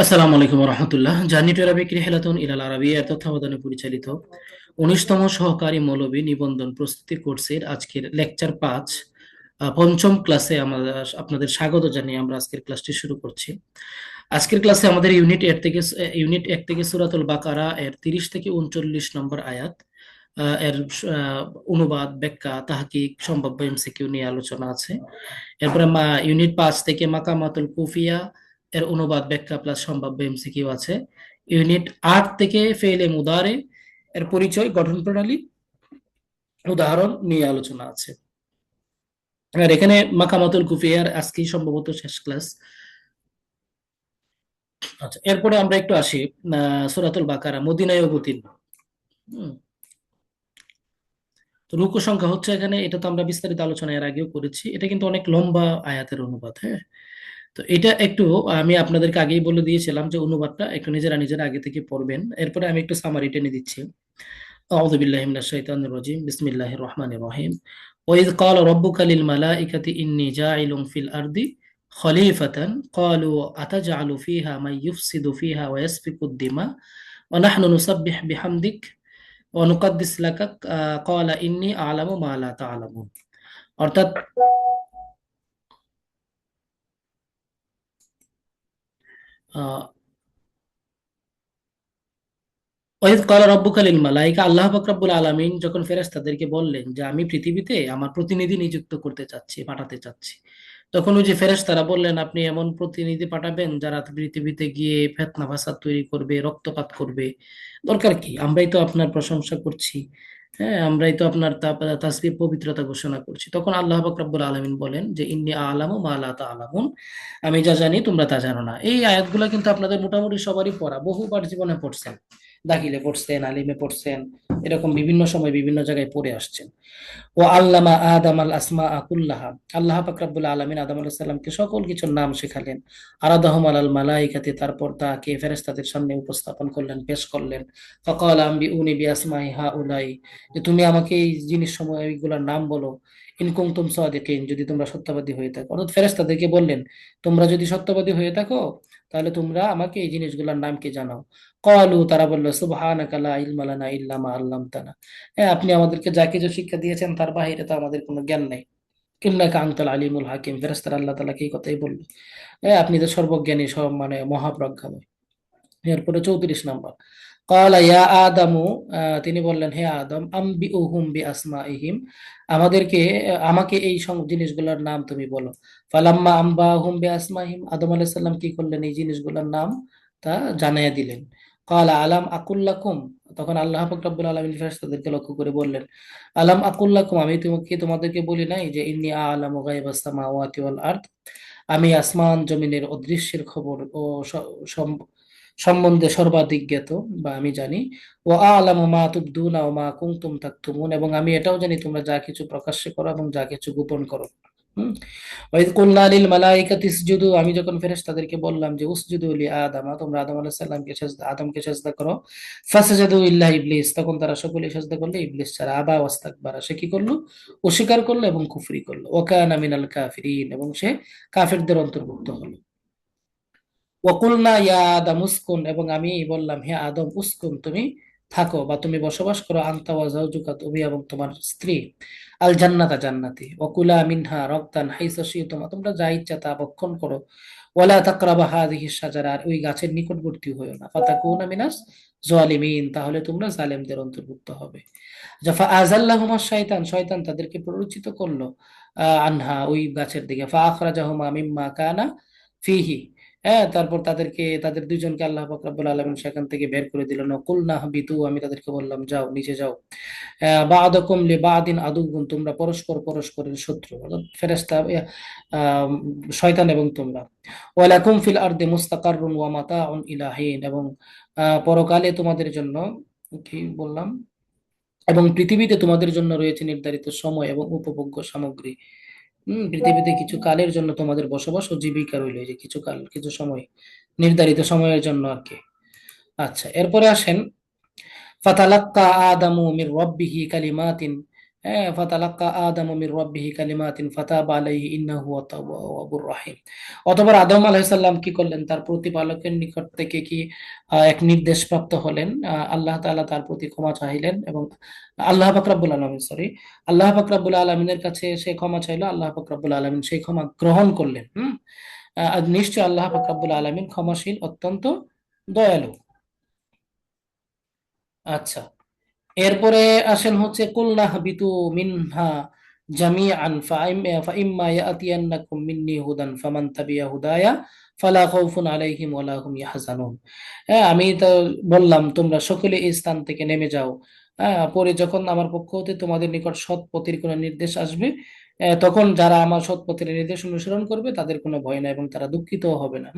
আসসালামু আলাইকুম রহমতুল্লাহ। Journey to Arabic রিহলাতুন ইলাল আরাবিয়ার তত্ত্বাবধানে পরিচালিত 19তম সহকারী মৌলবী নিবন্ধন প্রস্তুতি কোর্সের আজকের লেকচার 5 পঞ্চম ক্লাসে আমরা আপনাদের স্বাগত জানিয়ে আমরা আজকের ক্লাসটি শুরু করছি। আজকের ক্লাসে আমাদের ইউনিট 1 থেকে সূরাতুল বাকারা এর 30 থেকে 39 নম্বর আয়াত এর অনুবাদ, ব্যাখ্যা, তাহকিক, সম্ভাব্য এমসিকিউ নিয়ে আলোচনা আছে। এরপরে ইউনিট 5 থেকে মাকামাতুল কুফিয়া এর অনুবাদ, ব্যাখ্যা প্লাস সম্ভাব্য এমসিকিউ আছে। ইউনিট 8 থেকে ফেলে মুদারে এর পরিচয়, গঠন প্রণালী, উদাহরণ নিয়ে আলোচনা আছে। আর এখানে মাকামাতুল কুফিয়ার আজকেই সম্ভবত শেষ ক্লাস। আচ্ছা, এরপরে আমরা একটু আসি সূরাতুল বাকারা মদিনায় অবতীর্ণ। হুম, তো রুকু সংখ্যা হচ্ছে এখানে, এটা তো আমরা বিস্তারিত আলোচনা এর আগেও করেছি, এটা কিন্তু অনেক লম্বা আয়াতের অনুবাদ। হ্যাঁ, তো এটা একটু আমি আপনাদেরকে আগেই বলে দিয়েছিলাম যে অনুবাদটা একটু নিজেরা নিজেরা আগে থেকে পড়বেন। এরপরে আমি একটু সামারি টেনে দিচ্ছি। আউযু বিল্লাহি মিনাশ শাইতানির রাজিম, বিসমিল্লাহির রহমানির রহিম। ওয়াইয ক্বালা রাব্বুকা লিল মালাইকাতি ইন্নী জাইলুন ফিল আরদি খলিফাতান ক্বালু আতাজআলু ফিহা মান ইউফসিদু ফিহা ওয়া ইয়াসফিকুদ দিমা ওয়া নাহনু নুসাব্বিহু বিহামদিক ওয়া নুকাদ্দিস লাকা ক্বালা ইন্নী আ'লামু মা লা তা'লামুন। অর্থাৎ আহ, ওয়াইদ ক্বালা রাব্বুকা লিল মালাইকা, আল্লাহ পাক রব্বুল আলামিন যখন ফেরেশতাদেরকে বললেন যে আমি পৃথিবীতে আমার প্রতিনিধি নিযুক্ত করতে চাচ্ছি, পাঠাতে চাচ্ছি, তখন ওই যে ফেরেশতারা বললেন আপনি এমন প্রতিনিধি পাঠাবেন যারা পৃথিবীতে গিয়ে ফিতনা ফাসাদ তৈরি করবে, রক্তপাত করবে। দরকার কি? আমরাই তো আপনার প্রশংসা করছি। হ্যাঁ, আমরাই তো আপনার তাসবিহ পবিত্রতা ঘোষণা করছি। তখন আল্লাহ পাক রব্বুল আলামিন বলেন যে ইন্নী আ'লামু মা লা তা'লামুন, আমি যা জানি তোমরা তা জানো না। এই আয়াতগুলো কিন্তু আপনাদের মোটামুটি সবারই পড়া, বহুবার জীবনে পড়ছেন, দাখিলে পড়ছেন, আলিমে পড়ছেন, এরকম বিভিন্ন সময় বিভিন্ন জায়গায় পড়ে আসছেন। ও আল্লামা আদম আল আসমা কুল্লাহা, আল্লাহ পাক রব্বুল আলামিন আদম আলাইহিস সালামকে সকল কিছুর নাম শেখালেন। আরাদাহুম আলাল মালাইকাতি, তারপর তাকে ফেরেশতাদের সামনে উপস্থাপন করলেন, পেশ করলেন। ফাকালা আম্বিউনি বিআসমাই হাউলাই, যে তুমি আমাকে এই জিনিস সমূহ এইগুলোর নাম বলো। ইন কুনতুম সাদিকিন, যদি তোমরা সত্যবাদী হয়ে থাকো। অর্থাৎ ফেরেশতাদেরকে বললেন তোমরা যদি সত্যবাদী হয়ে থাকো তাহলে তোমরা আমাকে এই জিনিসগুলোর নাম কি জানাও। ক্বালু, তারা বলল সুবহানাকা লা ইলমা লানা ইল্লা মা আল্লামতানা, হ্যাঁ আপনি আমাদেরকে যা কিছু শিক্ষা দিয়েছেন তার বাইরে তো আমাদের কোনো জ্ঞান নাই। ইন্নাকা আনতাল আলিমুল হাকিম, ফেরেশতারা আল্লাহ তাআলাকে এই কথাই বলল, হ্যাঁ আপনি তো সর্বজ্ঞানী, সব মানে মহাপ্রজ্ঞাময়। এরপরে 34 নম্বর, ক্বালা ইয়া আদামু, তিনি বললেন হে আদম, আম্বিউহুম বিআসমাইহিম, আমাকে এই জিনিসগুলোর নাম তুমি বলো। ফালাম্মা আম্বাহুম বিআসমাইহিম, আদম আলাইহিস সালাম কি করলেন? এই জিনিসগুলোর নাম তা জানাইয়া দিলেন। ক্বালা আলাম আকুল লাকুম, তখন আল্লাহ পাক রব্বুল আলামিন ফেরেশতাদেরকে লক্ষ্য করে বললেন, আলাম আকুল লাকুম, আমি তোমাদেরকে বলি নাই যে ইন্নী আ'লামু গায়বাস সামাওয়াতি ওয়াল আরদ, আমি আসমান জমিনের অদৃশ্যের খবর ও সম্বন্ধে সর্বাধিক জ্ঞাত, বা আমি জানি। ও আ'লামু মা তুবদুনা ওয়া মা কুনতুম তাকতুমুন, এবং আমি এটাও জানি তোমরা যা কিছু প্রকাশ্যে করো এবং যা কিছু গোপন করো। হুম। ওয়াইদ কুলনা লিল মালাইকাতি ইসজুদু, আমি যখন ফেরেশতাদেরকে বললাম যে উসজুদু লি আদামা, তোমরা আদম আলাইহিস সালামকে সাজদা, আদমকে সাজদা করো। ফাসাজাদু ইল্লা ইবলিস, তখন তারা সকলেই সাজদা করলো ইবলিস ছাড়া। আবা ওয়াস্তাকবারা, সে কি করলো? অস্বীকার করলো এবং কুফরি করলো। ওয়া কানা মিনাল কাফিরিন, এবং সে কাফিরদের অন্তর্ভুক্ত হলো। ওয়াকুলনা ইয়া আদম উসকুন, এবং আমি বললাম হে আদম উসকুন, তুমি থাকো বা তুমি বসবাস করো, আনতা ওয়া যাওজুকা, তুমি এবং তোমার স্ত্রী, আল জান্নাতা, জান্নাতে। ওয়াকুলা মিনহা রগদান হাইসা শি'তুমা, তোমরা যা ইচ্ছা তা ভক্ষণ করো। ওয়ালা তাকরাবা হাযিহি শাজারা, আর ওই গাছের নিকটবর্তী হইও না। ফাতাকুনা মিনাস জালিমিন, তাহলে তোমরা জালেমদের অন্তর্ভুক্ত হবে। জাফা আযাল্লাহুমা শাইতান, শয়তান তাদেরকে প্ররোচিত করলো আনহা, ওই গাছের দিকে। ফা আখরাজাহুমা মিম্মা কানা ফিহি, হ্যাঁ তারপর তাদের দুইজনকে আল্লাহ পাক রব্বুল আলামিন সেখান থেকে বের করে দিলেন। কুলনা হাবিতু, আমি তাদেরকে বললাম যাও, নিচে যাও। বা'দাকুম লিবা'দিন আদুউন, তোমরা পরস্পর পরস্পরের শত্রু, অর্থাৎ ফেরেশতা, আহ, শয়তান এবং তোমরা। ওয়ালাকুম ফিল আরদি মুস্তাকাররুন ওয়া মাতাউন ইলা হিন, এবং পরকালে তোমাদের জন্য, কি বললাম, এবং পৃথিবীতে তোমাদের জন্য রয়েছে নির্ধারিত সময় এবং উপভোগ্য সামগ্রী। পৃথিবীতে কিছু কালের জন্য তোমাদের বসবাস ও জীবিকা রইল, এই যে কিছু কাল, কিছু সময়, নির্ধারিত সময়ের জন্য আর কি। আচ্ছা, এরপরে আসেন, ফাতালাক্কা আদামু মির রাব্বিহি কালিমাতিন হ্যাঁ, ফাতালাক্কা আদামু মির রাব্বিহি কালিমাতিন ফাতাবা আলাইহি ইন্নাহু হুয়াত তাওয়াবুর রাহিম। অতঃপর আদম আলাইহিস সালাম কি করলেন? তার প্রতিপালকের নিকট থেকে কি এক নির্দেশ প্রাপ্ত হলেন। আল্লাহ তাআলা তার প্রতি ক্ষমা চাইলেন এবং আল্লাহ পাক রব্বুল আলামিন, সরি, আল্লাহ পাক রব্বুল আলামিনের কাছে সে ক্ষমা চাইলো, আল্লাহ পাক রব্বুল আলামিন সেই ক্ষমা গ্রহণ করলেন। আর নিশ্চয় আল্লাহ পাক রব্বুল আলামিন ক্ষমাশীল, অত্যন্ত দয়ালু। আচ্ছা, এরপরে আসেন হচ্ছে কুলনা হাবিতু মিনহা জামিআন ফাইম্মা ইয়াতিয়ান্নাকুম মিন্নি হুদান ফামান তাবিয়া হুদায়া ফালা খাউফুন আলাইহিম ওয়ালা হুম ইয়াহজানুন। হ্যাঁ, আমি তো বললাম তোমরা সকলে এই স্থান থেকে নেমে যাও। হ্যাঁ, পরে যখন আমার পক্ষ হতে তোমাদের নিকট সৎ পথের কোনো নির্দেশ আসবে, তখন যারা আমার সৎ পথের নির্দেশ অনুসরণ করবে তাদের কোনো ভয় নাই এবং তারা দুঃখিত হবে না।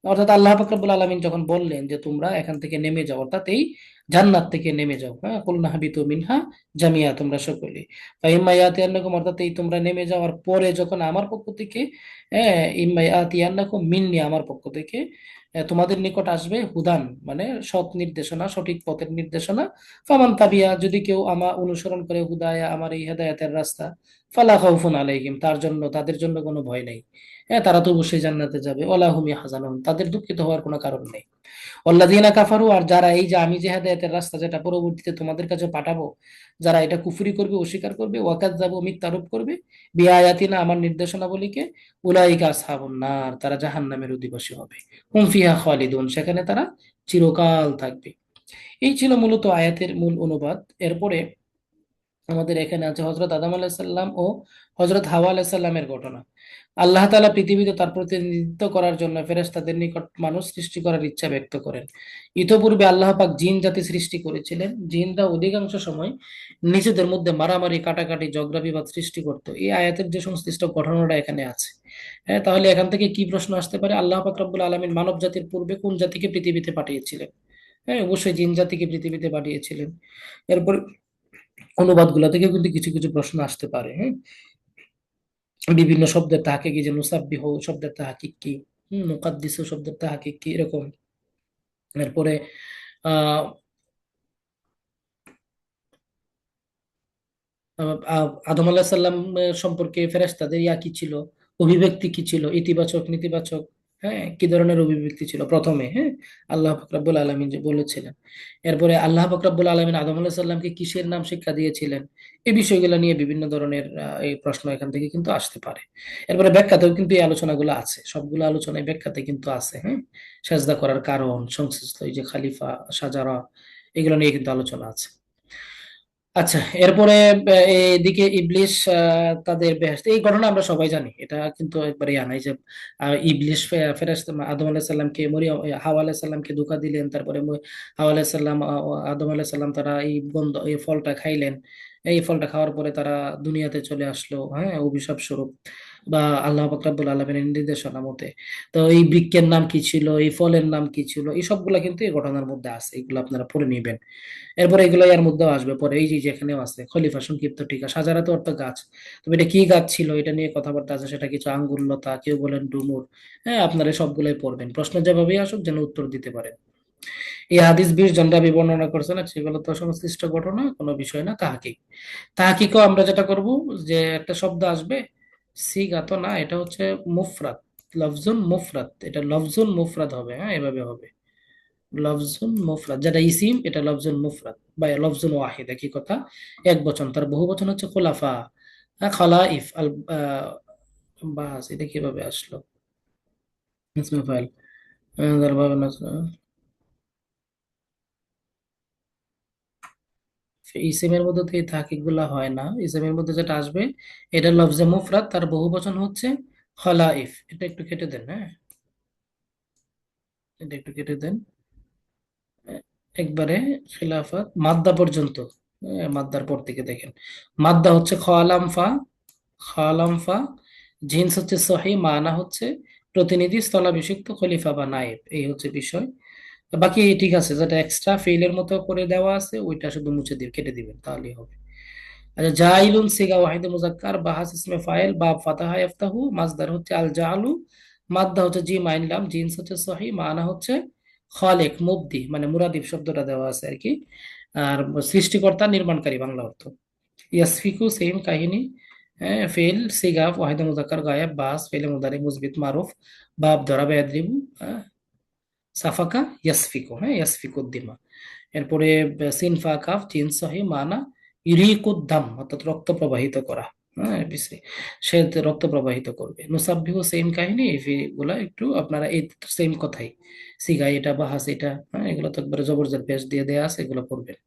অর্থাৎ আল্লাহ পাক রব্বুল আলামিন যখন বললেন যে তোমরা এখান থেকে নেমে যাও, অর্থাৎ এই জান্নাত থেকে নেমে যাও, হ্যাঁ, কুলনা হাবিতু মিনহা জামিয়া, তোমরা সকলে ফাইম্মা ইয়াতিয়ান্নাকুম, অর্থাৎ এই তোমরা নেমে যাওয়ার পরে যখন আমার পক্ষ থেকে, ইম্মা ইয়াতিয়ান্নাকুম মিন্নি, আমার পক্ষ থেকে তোমাদের নিকট আসবে হুদান, মানে সৎ নির্দেশনা, সঠিক পথের নির্দেশনা, ফামান তাবিয়া, যদি কেউ আমার অনুসরণ করে হুদায়া, আমার এই হেদায়েতের রাস্তা, ফালা খাউফুন আলাইহিম, তাদের জন্য কোনো ভয় নেই। হ্যাঁ, তারা তো অবশ্যই জান্নাতে যাবে, ওয়ালা হুম ইয়াহজানুন, তাদের দুঃখিত হওয়ার কোনো কারণ নেই। ওয়াল্লাযীনা কাফারু, আর যারা এই যে আমি যে হেদায়েতের রাস্তা যেটা পরবর্তীতে তোমাদের কাছে পাঠাবো, যারা এটা কুফরি করবে, অস্বীকার করবে, ওয়াকাযযাবু, মিথ্যারোপ করবে, বিআয়াতিনা, আমার নির্দেশনাবলীকে, উলাইকা আসহাবুন নার, তারা জাহান্নামের অধিবাসী হবে, হুম ফিহা খালিদুন, সেখানে তারা চিরকাল থাকবে। এই ছিল মূলত আয়াতের মূল অনুবাদ। এরপরে আমাদের এখানে আছে হজরত আদম আলাহিসাল্লাম ও হজরত হাওয়া আলাহিসাল্লামের ঘটনা। আল্লাহ তাআলা পৃথিবীতে তার প্রতিনিধিত্ব করার জন্য ফেরেশতাদের নিকট মানুষ সৃষ্টি করার ইচ্ছা ব্যক্ত করেন। ইতপূর্বে আল্লাহ পাক জিন জাতি সৃষ্টি করেছিলেন। জিনরা অধিকাংশ সময় নিজেদের মধ্যে মারামারি, কাটাকাটি, ঝগড়া বিবাদ সৃষ্টি করত। এই আয়াতের যে সংশ্লিষ্ট ঘটনাটা এখানে আছে, হ্যাঁ, তাহলে এখান থেকে কি প্রশ্ন আসতে পারে? আল্লাহ পাক রব্বুল আলামিন মানব জাতির পূর্বে কোন জাতিকে পৃথিবীতে পাঠিয়েছিলেন? হ্যাঁ, অবশ্যই জিন জাতিকে পৃথিবীতে পাঠিয়েছিলেন। এরপর অনুবাদ গুলা থেকে কিন্তু কিছু কিছু প্রশ্ন আসতে পারে। হ্যাঁ, বিভিন্ন শব্দের তাহাকে কি, যে নুসাব্বিহ শব্দের তাহাকিক কি, মুকাদ্দিসু শব্দের তাহাকিক কি, এরকম। এরপরে আহ আদম আলাহিস সাল্লাম সম্পর্কে ফেরেশতাদের ইয়া কি ছিল, অভিব্যক্তি কি ছিল, ইতিবাচক, নেতিবাচক, হ্যাঁ, কি ধরনের অভিব্যক্তি ছিল প্রথমে, হ্যাঁ, আল্লাহ পাক রব্বুল আলামিন যে বলেছিলেন। এরপরে আল্লাহ পাক রব্বুল আলামিন আদম আলাহিস সাল্লামকে কিসের নাম শিক্ষা দিয়েছিলেন, এই বিষয়গুলো নিয়ে বিভিন্ন ধরনের এই প্রশ্ন এখান থেকে কিন্তু আসতে পারে। এরপরে ব্যাখ্যাতেও কিন্তু এই আলোচনাগুলো আছে, সবগুলো আলোচনায় ব্যাখ্যাতে কিন্তু আছে। হ্যাঁ, সাজদা করার কারণ সংশ্লিষ্ট এই যে খালিফা, সাজারা, এগুলো নিয়ে কিন্তু আলোচনা আছে। আচ্ছা, এরপরে এদিকে ইবলিশ তাদের বেহেশত, এই ঘটনা আমরা সবাই জানি, এটা কিন্তু একবারে নাই যে ইবলিশ ফেরেশতা আদম আলাইহিস সালামকে, মরিয়ম হাওয়া আলাইহিস সালামকে ধোঁকা দিলেন, তারপরে হাওয়া আলাইহিস সালাম, আদম আলাইহিস সালাম, তারা এই গন্ধ, এই ফলটা খাইলেন, এই ফলটা খাওয়ার পরে তারা দুনিয়াতে চলে আসলো, হ্যাঁ, অভিশাপ স্বরূপ বা আল্লাহ পাক রব্বুল আলামিনের নির্দেশনা মতে। তো এই বৃক্ষের নাম কি ছিল, এই ফলের নাম কি ছিল, এই সবগুলা কিন্তু এই ঘটনার মধ্যে আছে, এগুলো আপনারা পড়ে নিবেন। এরপরে এগুলো এর মধ্যেও আসবে পরে, এই যে যেখানেও আছে খলিফা, সংক্ষিপ্ত টিকা, সাজারা তো অর্থ গাছ। তবে এটা কি গাছ ছিল, এটা নিয়ে কথাবার্তা আছে, সেটা কিছু আঙ্গুর লতা, কেউ বলেন ডুমুর। হ্যাঁ, আপনারা সবগুলোই পড়বেন, প্রশ্ন যেভাবেই আসুক যেন উত্তর দিতে পারেন। এই হাদিস 20 জন রাবী বর্ণনা করছে না, সেগুলো তো সংশ্লিষ্ট ঘটনা, কোনো বিষয় না, তাহাকিক। তাহাকিকও আমরা যেটা করব, যে একটা শব্দ আসবে, সিগা তো না, এটা হচ্ছে মুফরাদ, লফজুন মুফরাদ, এটা লফজুন মুফরাদ হবে, হ্যাঁ, এভাবে হবে, লফজুন মুফরাদ, যেটা ইসিম এটা লফজুন মুফরাদ, বা লফজুন ওয়াহিদ, একই কথা। এক বচন, তার বহু বচন হচ্ছে খোলাফা, হ্যাঁ, খালাইফ আল, বাস, এটা কিভাবে আসলো? ইসমে ফাইল, ভাবে না, ইসিমের মধ্যে তো এই তাহকিক গুলা হয় না। ইসিমের মধ্যে যেটা আসবে, এটা লফজে মুফরাদ, তার বহু বচন হচ্ছে খলাইফ। এটা একটু কেটে দেন, হ্যাঁ, এটা একটু কেটে দেন। একবারে খিলাফত মাদ্দা পর্যন্ত, মাদ্দার পর থেকে দেখেন, মাদ্দা হচ্ছে খলামফা, খলামফা, জিন্স হচ্ছে সহি, মানা হচ্ছে প্রতিনিধি, স্থলাভিষিক্ত, খলিফা বা নায়েব, এই হচ্ছে বিষয়। বাকি ঠিক আছে, যেটা এক্সট্রা ফেইলের মতো করে দেওয়া আছে ওইটা শুধু মুছে দিয়ে কেটে দিবেন, তাহলেই হবে। আচ্ছা, জাইলুন সিগা ওয়াহিদে মুজাক্কার, বাহাস ইসমে ফাইল, বাব ফাতাহা ইফতাহু, মাসদার হচ্ছে আল জাআলু, মাদ্দা হচ্ছে জি মাইনলাম, জিন্স হচ্ছে সহি, মানা হচ্ছে খালেক, মুবদি, মানে মুরাদিব শব্দটা দেওয়া আছে আর কি। আর সৃষ্টিকর্তা, নির্মাণকারী, বাংলা অর্থ। ইয়াসফিকু সেম কাহিনী। হ্যাঁ, ফেল সিগা ওয়াহিদ মুজাক্কার গায়েব, বাস ফেলে মুদারি মুসবিত মারুফ, বাব দরাবা ইয়াদরিবু, হ্যাঁ, সাফাকা ইয়াসফিকু, হ্যাঁ ইয়াসফিকুদ্দিমা। এরপরে সিনফা কাফ জিন সহি মানা ইরিকুদ্দাম, অর্থাৎ রক্ত প্রবাহিত করা। হ্যাঁ সে রক্ত প্রবাহিত করবে। নুসাব্বিহু সেম কাহিনী, এগুলা একটু আপনারা এই সেম কথাই, সিগাই এটা বাহাস এটা, হ্যাঁ এগুলো তো একবারে জবরজের পেশ দিয়ে দেয়া আছে, এগুলো পড়বেন।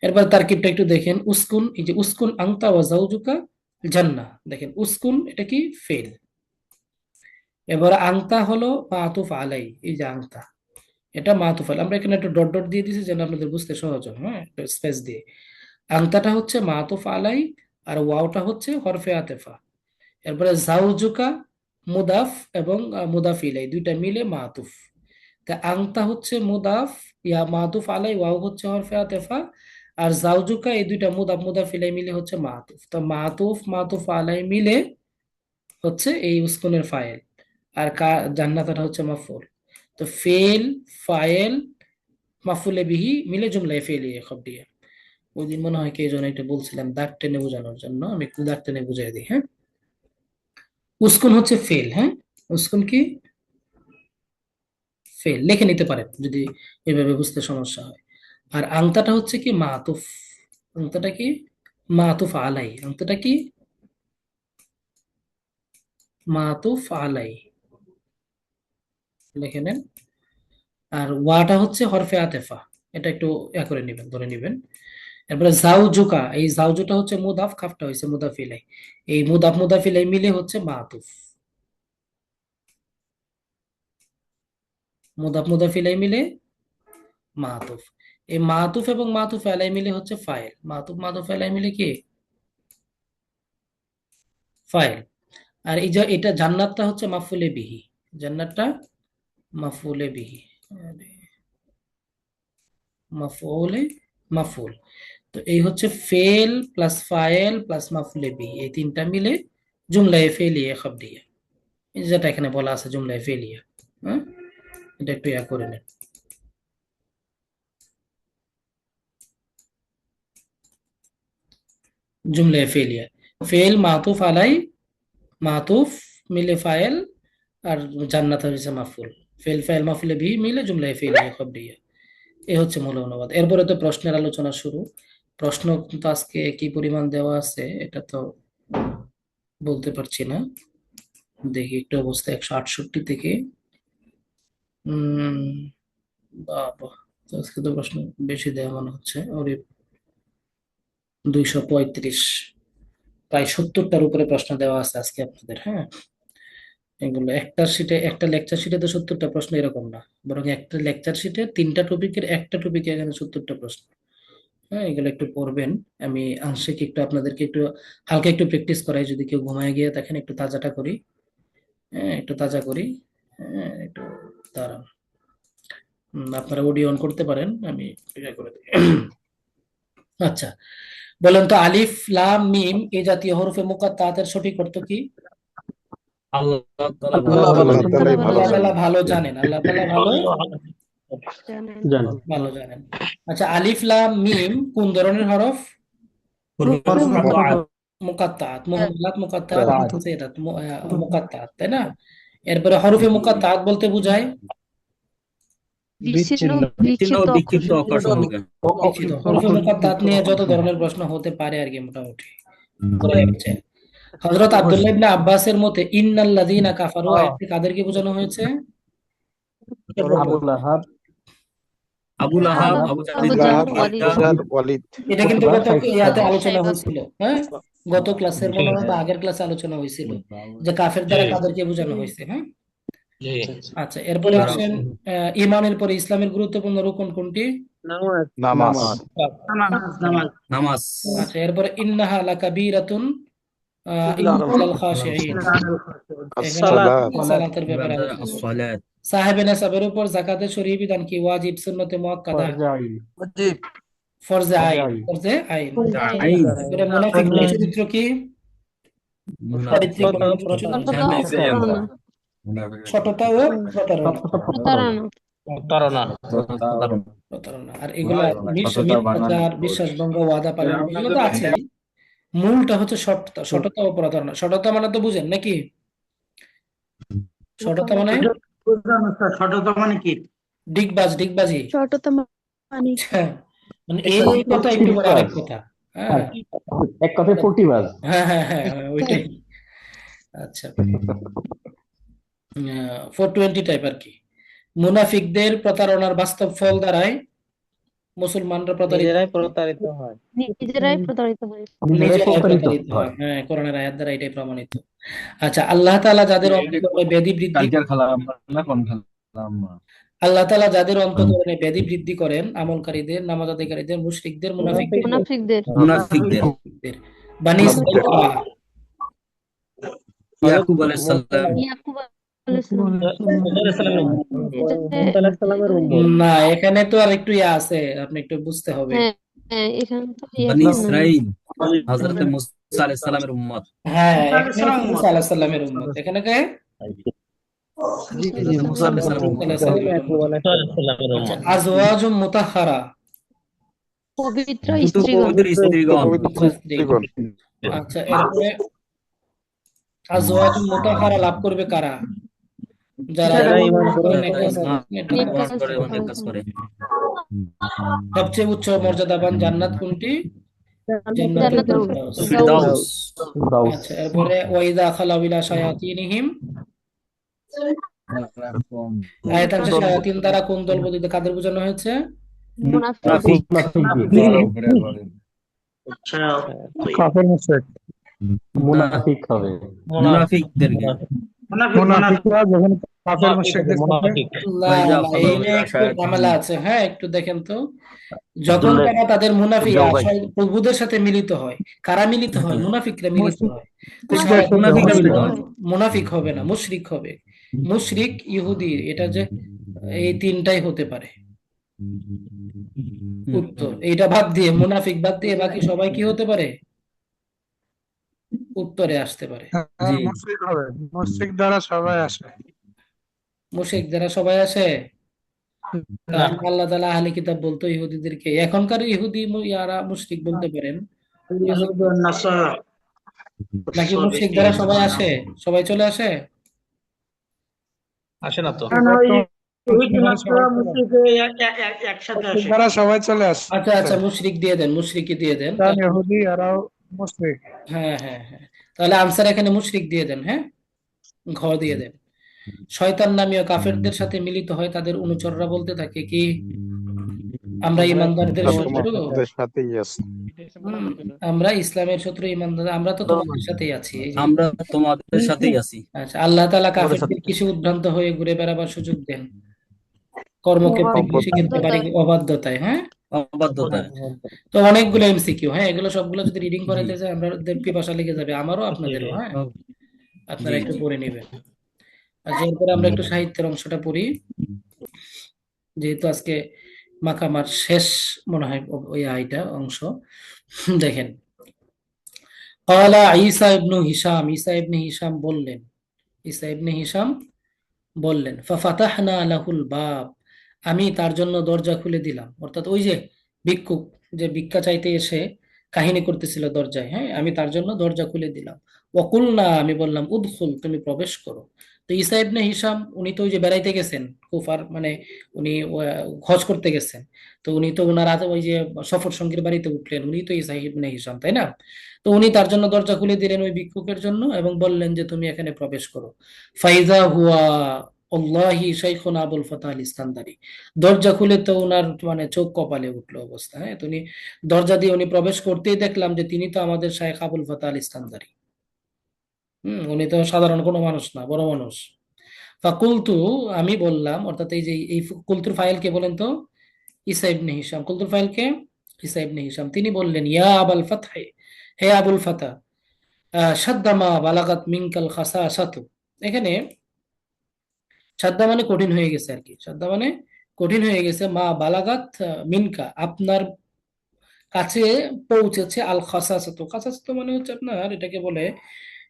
এরপর তারকিবটা একটু দেখেন, উসকুন, এই যে উসকুন আংতা ওয়া জাউজুকা জান্নাহ, দেখেন উসকুন এটা কি ফেল। এবার আংতা হলো মাতুফ আলাই, এই যে আংতা এটা মাতুফ আলাই, আমরা এখানে একটু ডট ডট দিয়ে দিয়েছি যেন আপনাদের বুঝতে সহজ হয়, হ্যাঁ স্পেস দিয়ে। আংতাটা হচ্ছে মাতুফ আলাই, আর ওয়াওটা হচ্ছে হরফে আতেফা। এরপরে জাউজুকা মুদাফ এবং মুদাফ ইলাই দুইটা মিলে মাতুফ। তা আংতা হচ্ছে মুদাফ, ইয়া মাতুফ আলাই, ওয়াও হচ্ছে হরফে আতেফা, আর জাউজুকা এই দুইটা মুদাফ মুদাফ ইলাই মিলে হচ্ছে মাতুফ। তো মাতুফ মাতুফ আলাই মিলে হচ্ছে এই উস্কুনের ফাইল, আর জান্নাতাটা হচ্ছে মাফুল। তো ফেল, ফাইল, মাফুলে বিহি মিলে জুমলায় ফেলিয়ে খবরিয়া। ওই দিন মনে হয় কে যেন এটা বলছিলাম দাগ টেনে বোঝানোর জন্য, আমি একটু দাগ টেনে বুঝাই দিই। হ্যাঁ, উস্কুন হচ্ছে ফেল, হ্যাঁ উস্কুন কি ফেল, লিখে নিতে পারেন যদি এভাবে বুঝতে সমস্যা হয়। আর আংতাটা হচ্ছে কি মাতুফ, আংতাটা কি মাতুফ আলাই, আংতাটা কি মাতুফ আলাই, লিখে নেন। আর ওয়াটা হচ্ছে হরফে আতেফা, এটা একটু করে নিবেন, ধরে নিবেন। এরপরে জাউজুকা, এই জাউজুটা হচ্ছে মুদাফ, খাফটা হয়েছে মুদাফিলাই, এই মুদাফ মুদাফিলাই মিলে হচ্ছে মাতুফ, মুদাফ মুদাফিলাই মিলে মাতুফ। এই মাতুফ এবং মাতুফ আলাই মিলে হচ্ছে ফাইল, মাতুফ মাতুফ আলাই মিলে কি ফাইল। আর এই যে এটা জান্নাতটা হচ্ছে মাফুলে বিহি, জান্নাতটা মাফুলে বিহি, মাফুলে মাফুল। তো এই হচ্ছে ফেল প্লাস ফাইল প্লাস মাফুলে বিহি, এই তিনটা মিলে জুমলায়ে ফেলিয়ে খাবরিয়া, এই যেটা এখানে বলা আছে জুমলায়ে ফেলিয়া। হ্যাঁ, এটা একটু করে নেন। জুমলায়ে ফেলিয়া, ফেল মাতুফ আলাই, মাতুফ মিলে ফাইল, আর জান্নাত হচ্ছে মাফুল, ফেল ফাইল মাফুলে বিহি মিলে জুমলায়ে ফেলিয়া খাবরিয়া। এ হচ্ছে মূল অনুবাদ। এরপরে তো প্রশ্নের আলোচনা শুরু। প্রশ্ন কিন্তু আজকে কি পরিমাণ দেওয়া আছে এটা তো বলতে পারছি না, দেখি একটু অবস্থা। 168 থেকে উম বাবা, তো আজকে তো প্রশ্ন বেশি দেওয়া মনে হচ্ছে, ওরে 235, প্রায় 70টার উপরে প্রশ্ন দেওয়া আছে আজকে আপনাদের। হ্যাঁ, এগুলো একটা শিটে, একটা লেকচার শিটে তো 70টা প্রশ্ন এরকম না, বরং একটা লেকচার শিটে 3টা টপিকের একটা টপিকে এখানে 70টা প্রশ্ন। হ্যাঁ, এগুলো একটু পড়বেন। আমি আংশিক একটু আপনাদেরকে একটু হালকা একটু প্র্যাকটিস করাই, যদি কেউ ঘুমায় গিয়ে দেখেন একটু তাজাটা করি। হ্যাঁ, একটু তাজা করি। হ্যাঁ, একটু দাঁড়ান। আপনারা অডিও অন করতে পারেন, আমি ইয়ে করে দিই। আচ্ছা, বলেন তো আলিফ লাম মিম এই জাতীয় হরফে মুকাত্তাতের সঠিক অর্থ কি? আল্লাহ তাআলা আল্লাহ ভালো তাআলা জানেন। ভালোই ভালো আল্লাহ তাআলা জানেন। ভালো জানেন, আল্লাহ তাআলা ভালো জানেন। জানেন। ভালো জানেন। আচ্ছা, আলিফ লাম মিম কোন ধরনের হরফ? হরফে মুকাত্তাআত। মুকাত্তাত, মুহাম্মালাত মুকাত্তাত, মুনফাসিলাত মুকাত্তাত, তাই না? এরপরে হরফে মুকাত্তাত বলতে বোঝায় বিচ্ছিন্ন বিচ্ছিন্ন ও বিক্ষিপ্ত অক্ষর সমূহকে। বিচ্ছিন্ন। হরফে মুকাত্তাত নিয়ে যত ধরনের প্রশ্ন হতে পারে আর কি, মোটামুটি বলে যাচ্ছে। হযরত আব্দুল্লাহ ইবনে আব্বাসের মতে ইন্নাল্লাযীনা কাফারু আয়াতে কাদেরকে বোঝানো হয়েছে? কে বলবো? আবু লাহাব, আবু আবু জাহিল, জাহল, আবু ওয়ালিদ। জাহল, ওয়ালিদ। এটা কিন্তু গত ইয়াতে উতবা, আলোচনা সাইবা। হয়েছিল। হ্যাঁ, গত ক্লাসের মনে হয় বা আগের ক্লাসে আলোচনা হয়েছিল যে কাফের দ্বারা কাদেরকে বোঝানো হয়েছে। হ্যাঁ, আচ্ছা এরপরে যারা আসেন, ইমানের পরে ইসলামের গুরুত্বপূর্ণ রুকন কোনটি? নামাজ। নামাজ। আচ্ছা, এরপরে ইন্নাহা লাকাবীরাতুন ইল্লা আলাল খাশিঈন, এখানে সালাত। সালাতের ব্যাপারে আলোচনা করছে। as-সালাত। সাহেবে নেসাবের উপর যাকাতের শরঈ বিধান কি? ওয়াজিব, সুন্নতে মুআক্কাদা, ফরজে আইন, ফরজে আইন। আইন। এরপরে মুনাফিকদের চরিত্র কি? চারিত্রিক মুনাফিক। লক্ষণ প্রচলন, সততা ও প্রতারণা। সততা ও প্রতারণা। প্রতারণা। প্রতারণা। প্রতারণা। আর এগুলা সততা বানান মিথ্যাচার, বিশ্বাসভঙ্গ, ওয়াদা পালন, এগুলো তো আছেই। মূলটা হচ্ছে সততা, সততা ও প্রতারণা। সততা মানে তো বুঝেন নাকি? সততা মানে সততা মানে কি? ডিগবাজি। সততা মানে কি? হ্যাঁ, মানে এই কথা একটু পরে আরেক কথা। হ্যাঁ, এক কথায় ফোর্টিবাজ। হ্যাঁ, হ্যাঁ, হ্যাঁ, ওইটাই। আচ্ছা, 420 টাইপ আর কি। মুনাফিকদের প্রতারণার বাস্তব ফল দ্বারায় মুসলমানরা প্রতারিত, নিজেরাই প্রতারিত হয়। নিজেরাই প্রতারিত হয়। নিজেরাই প্রতারিত প্রতারিত হয়। হয়। হ্যাঁ, কোরআনের আয়াত দ্বারা এটাই প্রমাণিত। আচ্ছা, আল্লাহ তাআলা যাদের অন্তরে ব্যাধি বৃদ্ধি কালচার খেলাম না কোন খেলাম না। আল্লাহ তাআলা যাদের অন্তঃকরণে ব্যাধি বৃদ্ধি করেন, আমলকারীদের, নামাজ আদায়কারীদের, মুশরিকদের, মুনাফিকদের, মুনাফিকদের মুনাফিকদের বানি ইসরাঈল কারা? ইয়াকুব আলাইহিস সালাম, ইয়াকুব আলাইহিস সালাম। মুসা আলাইহিস সালামের উম্মত। না, এখানে তো আর একটু ইয়া আছে, আপনি একটু বুঝতে হবে। হ্যাঁ, হ্যাঁ, এখানে তো বনি ইয়াকুব নাই। ইসরাইল হযরত মুসা আলাইহিস সালামের উম্মত। হ্যাঁ, এখানে তো মুসা আলাইহিস সালামের উম্মত। এখানে কে? মুসা আলাইহিস সালামের মুসা উম্মত। আলাইহিস সালামের ইয়াকুব উম্মত। আলাইহিস সালামের আচ্ছা, উম্মত। আজওয়াজুম মুতাহহারা, পবিত্র কিন্তু স্ত্রীগণ। পবিত্র স্ত্রীগণ। পবিত্র স্ত্রীগণ। আচ্ছা, এরপরে আজওয়াজুম মুতাহহারা লাভ করবে কারা? যারা যারা ঈমান ঈমান করে, করে, নেক কাজ করে, ঈমান করে এবং নেক কাজ করে। সবচেয়ে উচ্চ মর্যাদাবান জান্নাত কোনটি? জান্নাতুল জান্নাতুল ফিরদাউস। ফিরদাউস। আচ্ছা, এরপরে ওয়াইদা খালাউ ইলা শায়াতিনহিম, আয়াতাংশে শায়াতিন দ্বারা কোন দল বোঝাতে, কাদের বোঝানো হয়েছে? মুনাফিক। আচ্ছা, কাফের মুশরিক মুনাফিক হবে। মুনাফিকদেরকে। মুনাফিকরা যখন কাফের মুশরিকদের সাথে মুনাফিক। না, ওয়াইদা না, খালাউ এই নিয়ে ইলা একটু শায়াতিনহিম। ঝামেলা আছে। হ্যাঁ, একটু দেখেন তো, যখন তারা তাদের প্রভুদের সাথে মিলিত হয়, কারা মিলিত হয়? মুনাফিকরা মিলিত হয়। তো মুনাফিকরা মিলিত হয়। মুনাফিক হবে না, মুশরিক হবে। মুশরিক, ইহুদি, এটা যে এই তিনটাই হতে পারে। উত্তর এইটা বাদ দিয়ে, মুনাফিক বাদ দিয়ে বাকি সবাই কি হতে পারে? উত্তরে আসতে পারে। জি। মুশরিক হবে, মুশরিক দ্বারা সবাই আসে। মুশরিক যারা সবাই আসে, না, তাহলে আল্লাহ তাআলা আহলে কিতাব বলতো ইহুদিদেরকে, এখনকার ইহুদি ইয়ারা মুশরিক বলতে পারেন, ইহুদি ওয়ান নাসারা। নাকি মুশরিক যারা সবাই আসে, সবাই চলে আসে? আসে না তো। ইহুদি নাসারা একসাথে মুশরিক আসে। দ্বারা সবাই চলে আসে। আচ্ছা, আচ্ছা, মুশরিক দিয়ে দেন, মুশরিকি দিয়ে দেন। কারণ ইহুদি এরাও মুশরিক। হ্যাঁ, হ্যাঁ, হ্যাঁ, তাহলে আনসার এখানে মুশরিক দিয়ে দেন। হ্যাঁ, ঘ দিয়ে দেন। শয়তান নামীয় কাফেরদের সাথে মিলিত হয় তাদের অনুচররা বলতে থাকে কি? আমরা ইমানদারদের শত্রু। মুসলমানদের সাথেই আছে। আমরা ইসলামের শত্রু, ইমানদার, আমরা তো তোমাদের সাথেই আছি, এই যে। আমরা তোমাদের সাথেই আছি। আচ্ছা, আল্লাহ তাআলা কাফেরদের কিছু উদ্ভ্রান্ত হয়ে ঘুরে বেড়াবার সুযোগ দেন, কর্মক্ষেত্রে, কৃষিক্ষেত্রে, বাড়ি, অবাধ্যতায়। হ্যাঁ, অবাধ্যতায়। তো অনেকগুলো এমসিকিউ। হ্যাঁ, এগুলো সবগুলো যদি রিডিং করাইতে যায় আমাদের পিপাসা লেগে যাবে, আমারও আপনাদেরও। হ্যাঁ, আপনারা একটু পড়ে নেবেন। আচ্ছা, এরপরে আমরা একটু সাহিত্যের অংশটা পড়ি, যেহেতু আজকে মাকামার শেষ মনে হয় ওই আইটা অংশ। দেখেন, ক্বালা ঈসা ইবনু হিশাম, ঈসা ইবনে হিশাম বললেন, ঈসা ইবনে হিশাম বললেন, ফাফাতাহনা লাহুল বাব, আমি তার জন্য দরজা খুলে দিলাম। অর্থাৎ ওই যে ভিক্ষুক যে ভিক্ষা চাইতে এসে কাহিনী করতেছিল দরজায়, হ্যাঁ, আমি তার জন্য দরজা খুলে দিলাম। ওয়াকুলনা, আমি বললাম, উদখুল, তুমি প্রবেশ করো। তো ঈসা ইবনে হিশাম উনি তো ওই যে বেড়াইতে গেছেন কুফার, মানে উনি হজ করতে গেছেন। তো উনি তো ওনার ওই যে সফর সঙ্গীর বাড়িতে উঠলেন, উনি তো ঈসা ইবনে হিশাম, তাই না? তো উনি তার জন্য দরজা খুলে দিলেন ওই ভিক্ষুকের জন্য এবং বললেন যে তুমি এখানে প্রবেশ করো। ফাইজা হুয়া আল্লাহি শাইখুনা আবুল ফাতাহ আল ইস্কান্দারি, দরজা খুলে তো উনার মানে চোখ কপালে উঠলো অবস্থা। হ্যাঁ, তো উনি দরজা দিয়ে উনি প্রবেশ করতেই দেখলাম যে তিনি তো আমাদের শাইখ আবুল ফাতাহ আল ইস্কান্দারি। উনি তো সাধারণ কোনো মানুষ না, বড় মানুষ। ফাকুলতু, আমি বললাম, অর্থাৎ এই যে এই কুলতুর ফাইল কে বলেন তো? ঈসা ইবনে হিশাম। কুলতুর ফাইল কে? ঈসা ইবনে হিশাম। তিনি বললেন, ইয়া আবুল ফাতহ, হে আবুল ফাতাহ, সাদ্দামা বালাগাত মিনকাল খাসাসাতু। এখানে সাদ্দা মানে কঠিন হয়ে গেছে আর কি, সাদ্দা মানে কঠিন হয়ে গেছে। মা বালাগাত মিনকা, আপনার কাছে পৌঁছেছে, আল খাসাসাতু, খাসাসাতু মানে হচ্ছে আপনার, এটাকে বলে